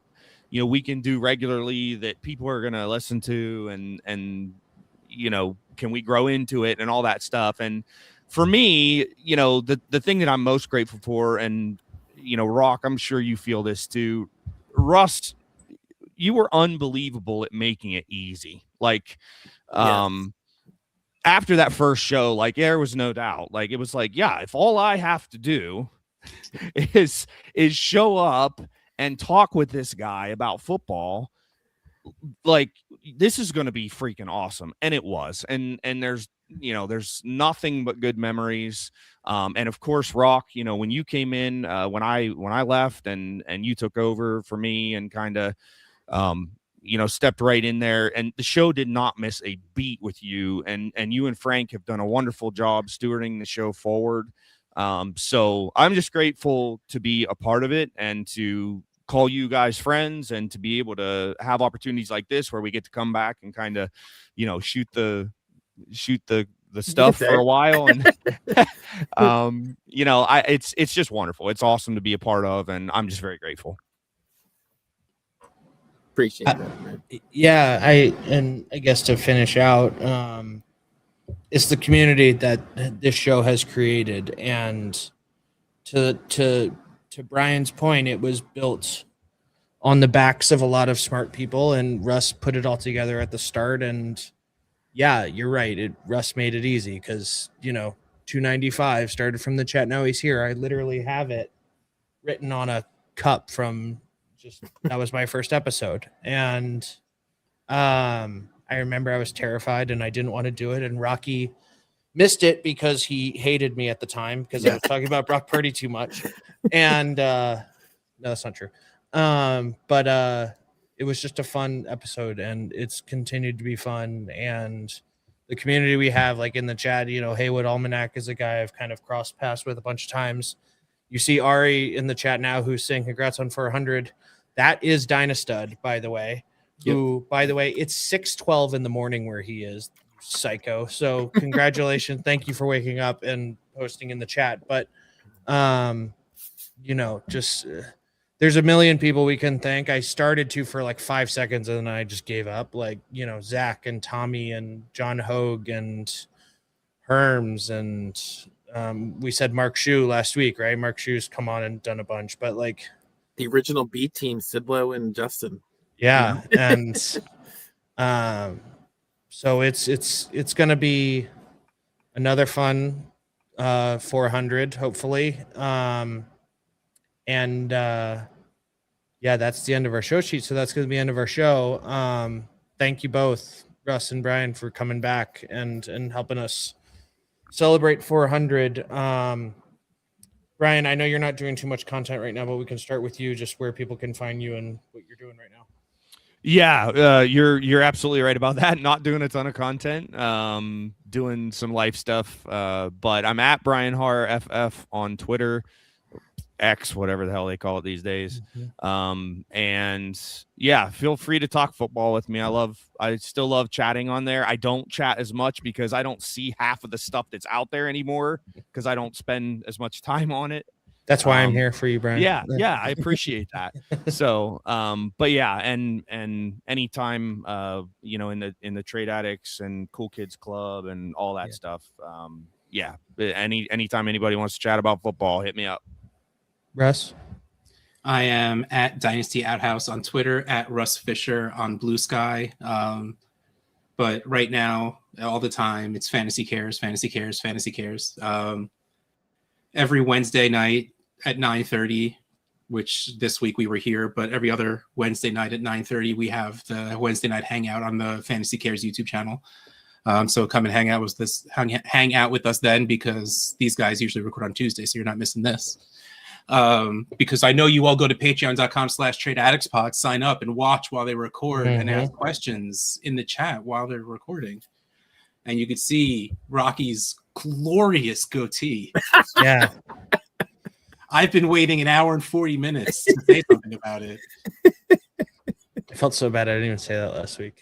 we can do regularly, that people are gonna listen to, and can we grow into it and all that stuff? And for me, the thing that I'm most grateful for, and Rock, I'm sure you feel this too, Russ, you were unbelievable at making it easy. Like, after that first show, like there was no doubt. Like it was like, yeah, if all I have to do is show up and talk with this guy about football, like this is going to be freaking awesome. And it was. And there's nothing but good memories. And of course, Rock, when you came in, when I left and you took over for me and kind of stepped right in there, and the show did not miss a beat with you, and you and Frank have done a wonderful job stewarding the show forward. So I'm just grateful to be a part of it and to call you guys friends, and to be able to have opportunities like this where we get to come back and kind of, shoot the stuff for a while. And it's just wonderful. It's awesome to be a part of, and I'm just very grateful. Appreciate that, man. Yeah, I guess to finish out, it's the community that this show has created, and to Brian's point, it was built on the backs of a lot of smart people, and Russ put it all together at the start. And yeah, you're right. Russ made it easy because 295 started from the chat. Now he's here. I literally have it written on a cup from. That was my first episode, and I remember I was terrified and I didn't want to do it, and Rocky missed it because he hated me at the time because I was talking about Brock Purdy too much. And no, that's not true. But it was just a fun episode, and it's continued to be fun. And the community we have, like in the chat, Haywood Almanac is a guy I've kind of crossed paths with a bunch of times. You see Ari in the chat now who's saying congrats on 400. That is Dynastud, by the way. Who, by the way, it's 6:12 in the morning where he is, psycho. So congratulations. Thank you for waking up and posting in the chat. But, there's a million people we can thank. I started to for like 5 seconds and then I just gave up. Like, Zach and Tommy and John Hogue and Herms and we said Mark Shue last week, right? Mark Shue's come on and done a bunch, but like the original B team, Sidlow and Justin. Yeah. And so it's gonna be another fun 400, hopefully. Yeah, that's the end of our show sheet. So that's gonna be the end of our show. Thank you both Russ and Brian for coming back and helping us celebrate 400. Brian, I know you're not doing too much content right now, but we can start with you, just where people can find you and what you're doing right now. Yeah, you're absolutely right about that. Not doing a ton of content, doing some life stuff, but I'm at Brian Har FF on Twitter, X, whatever the hell they call it these days. And yeah, feel free to talk football with me. I still love chatting on there. I don't chat as much because I don't see half of the stuff that's out there anymore because I don't spend as much time on it. That's why I'm here for you, Brian. Yeah, I appreciate that. So, but yeah, and anytime, in the Trade Addicts and Cool Kids Club and all that stuff. Yeah, anytime anybody wants to chat about football, hit me up. Russ? I am at Dynasty Outhouse on Twitter, at Russ Fisher on Blue Sky. But right now, all the time, it's Fantasy Cares. Every Wednesday night at 9:30, which this week we were here, but every other Wednesday night at 9:30, we have the Wednesday night hangout on the Fantasy Cares YouTube channel. So come and hang out with us then, because these guys usually record on Tuesday, so you're not missing this. Because I know you all go to patreon.com/tradeaddictspod, sign up and watch while they record and ask questions in the chat while they're recording. And you could see Rocky's glorious goatee. Yeah. I've been waiting an hour and 40 minutes to say something about it. I felt so bad I didn't even say that last week.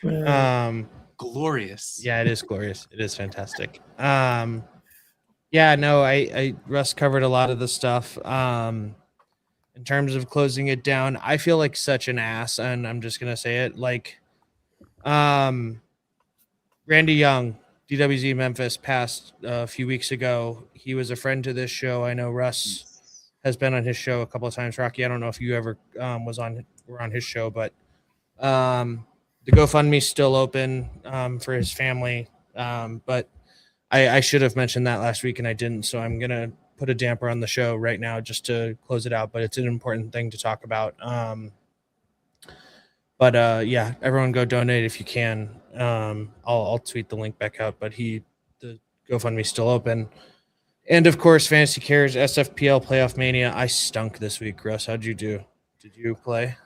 Glorious. Yeah, it is glorious. It is fantastic. Yeah, no, I Russ covered a lot of the stuff. In terms of closing it down, I feel like such an ass, and I'm just gonna say it. Like, Randy Young, DWZ Memphis, passed a few weeks ago. He was a friend to this show. I know Russ has been on his show a couple of times. Rocky, I don't know if you ever were on his show, but the GoFundMe's still open for his family. But I should have mentioned that last week and I didn't, so I'm gonna put a damper on the show right now just to close it out. But it's an important thing to talk about. Yeah, everyone go donate if you can. I'll tweet the link back out. But the GoFundMe's still open. And of course, Fantasy Cares, SFPL Playoff Mania. I stunk this week, Russ. How'd you do? Did you play?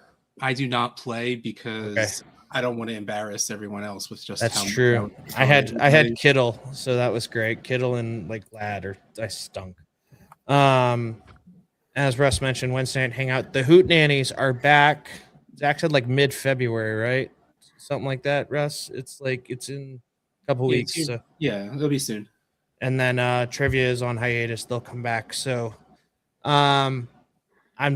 I do not play because I don't want to embarrass everyone else with just. That's true. I had Kittle, so that was great. Kittle and Ladd, I stunk. As Russ mentioned, Wednesday night hangout. The Hoot Nannies are back. Zach said mid-February, right? Something like that, Russ. It's in a couple weeks. So. Yeah, it'll be soon. And then trivia is on hiatus. They'll come back. So I'm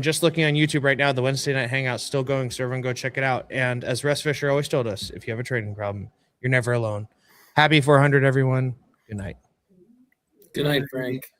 just looking on YouTube right now. The Wednesday night hangout's still going, so everyone go check it out. And as Russ Fisher always told us, if you have a trading problem, you're never alone. Happy 400, everyone. Good night. Good night, Frank.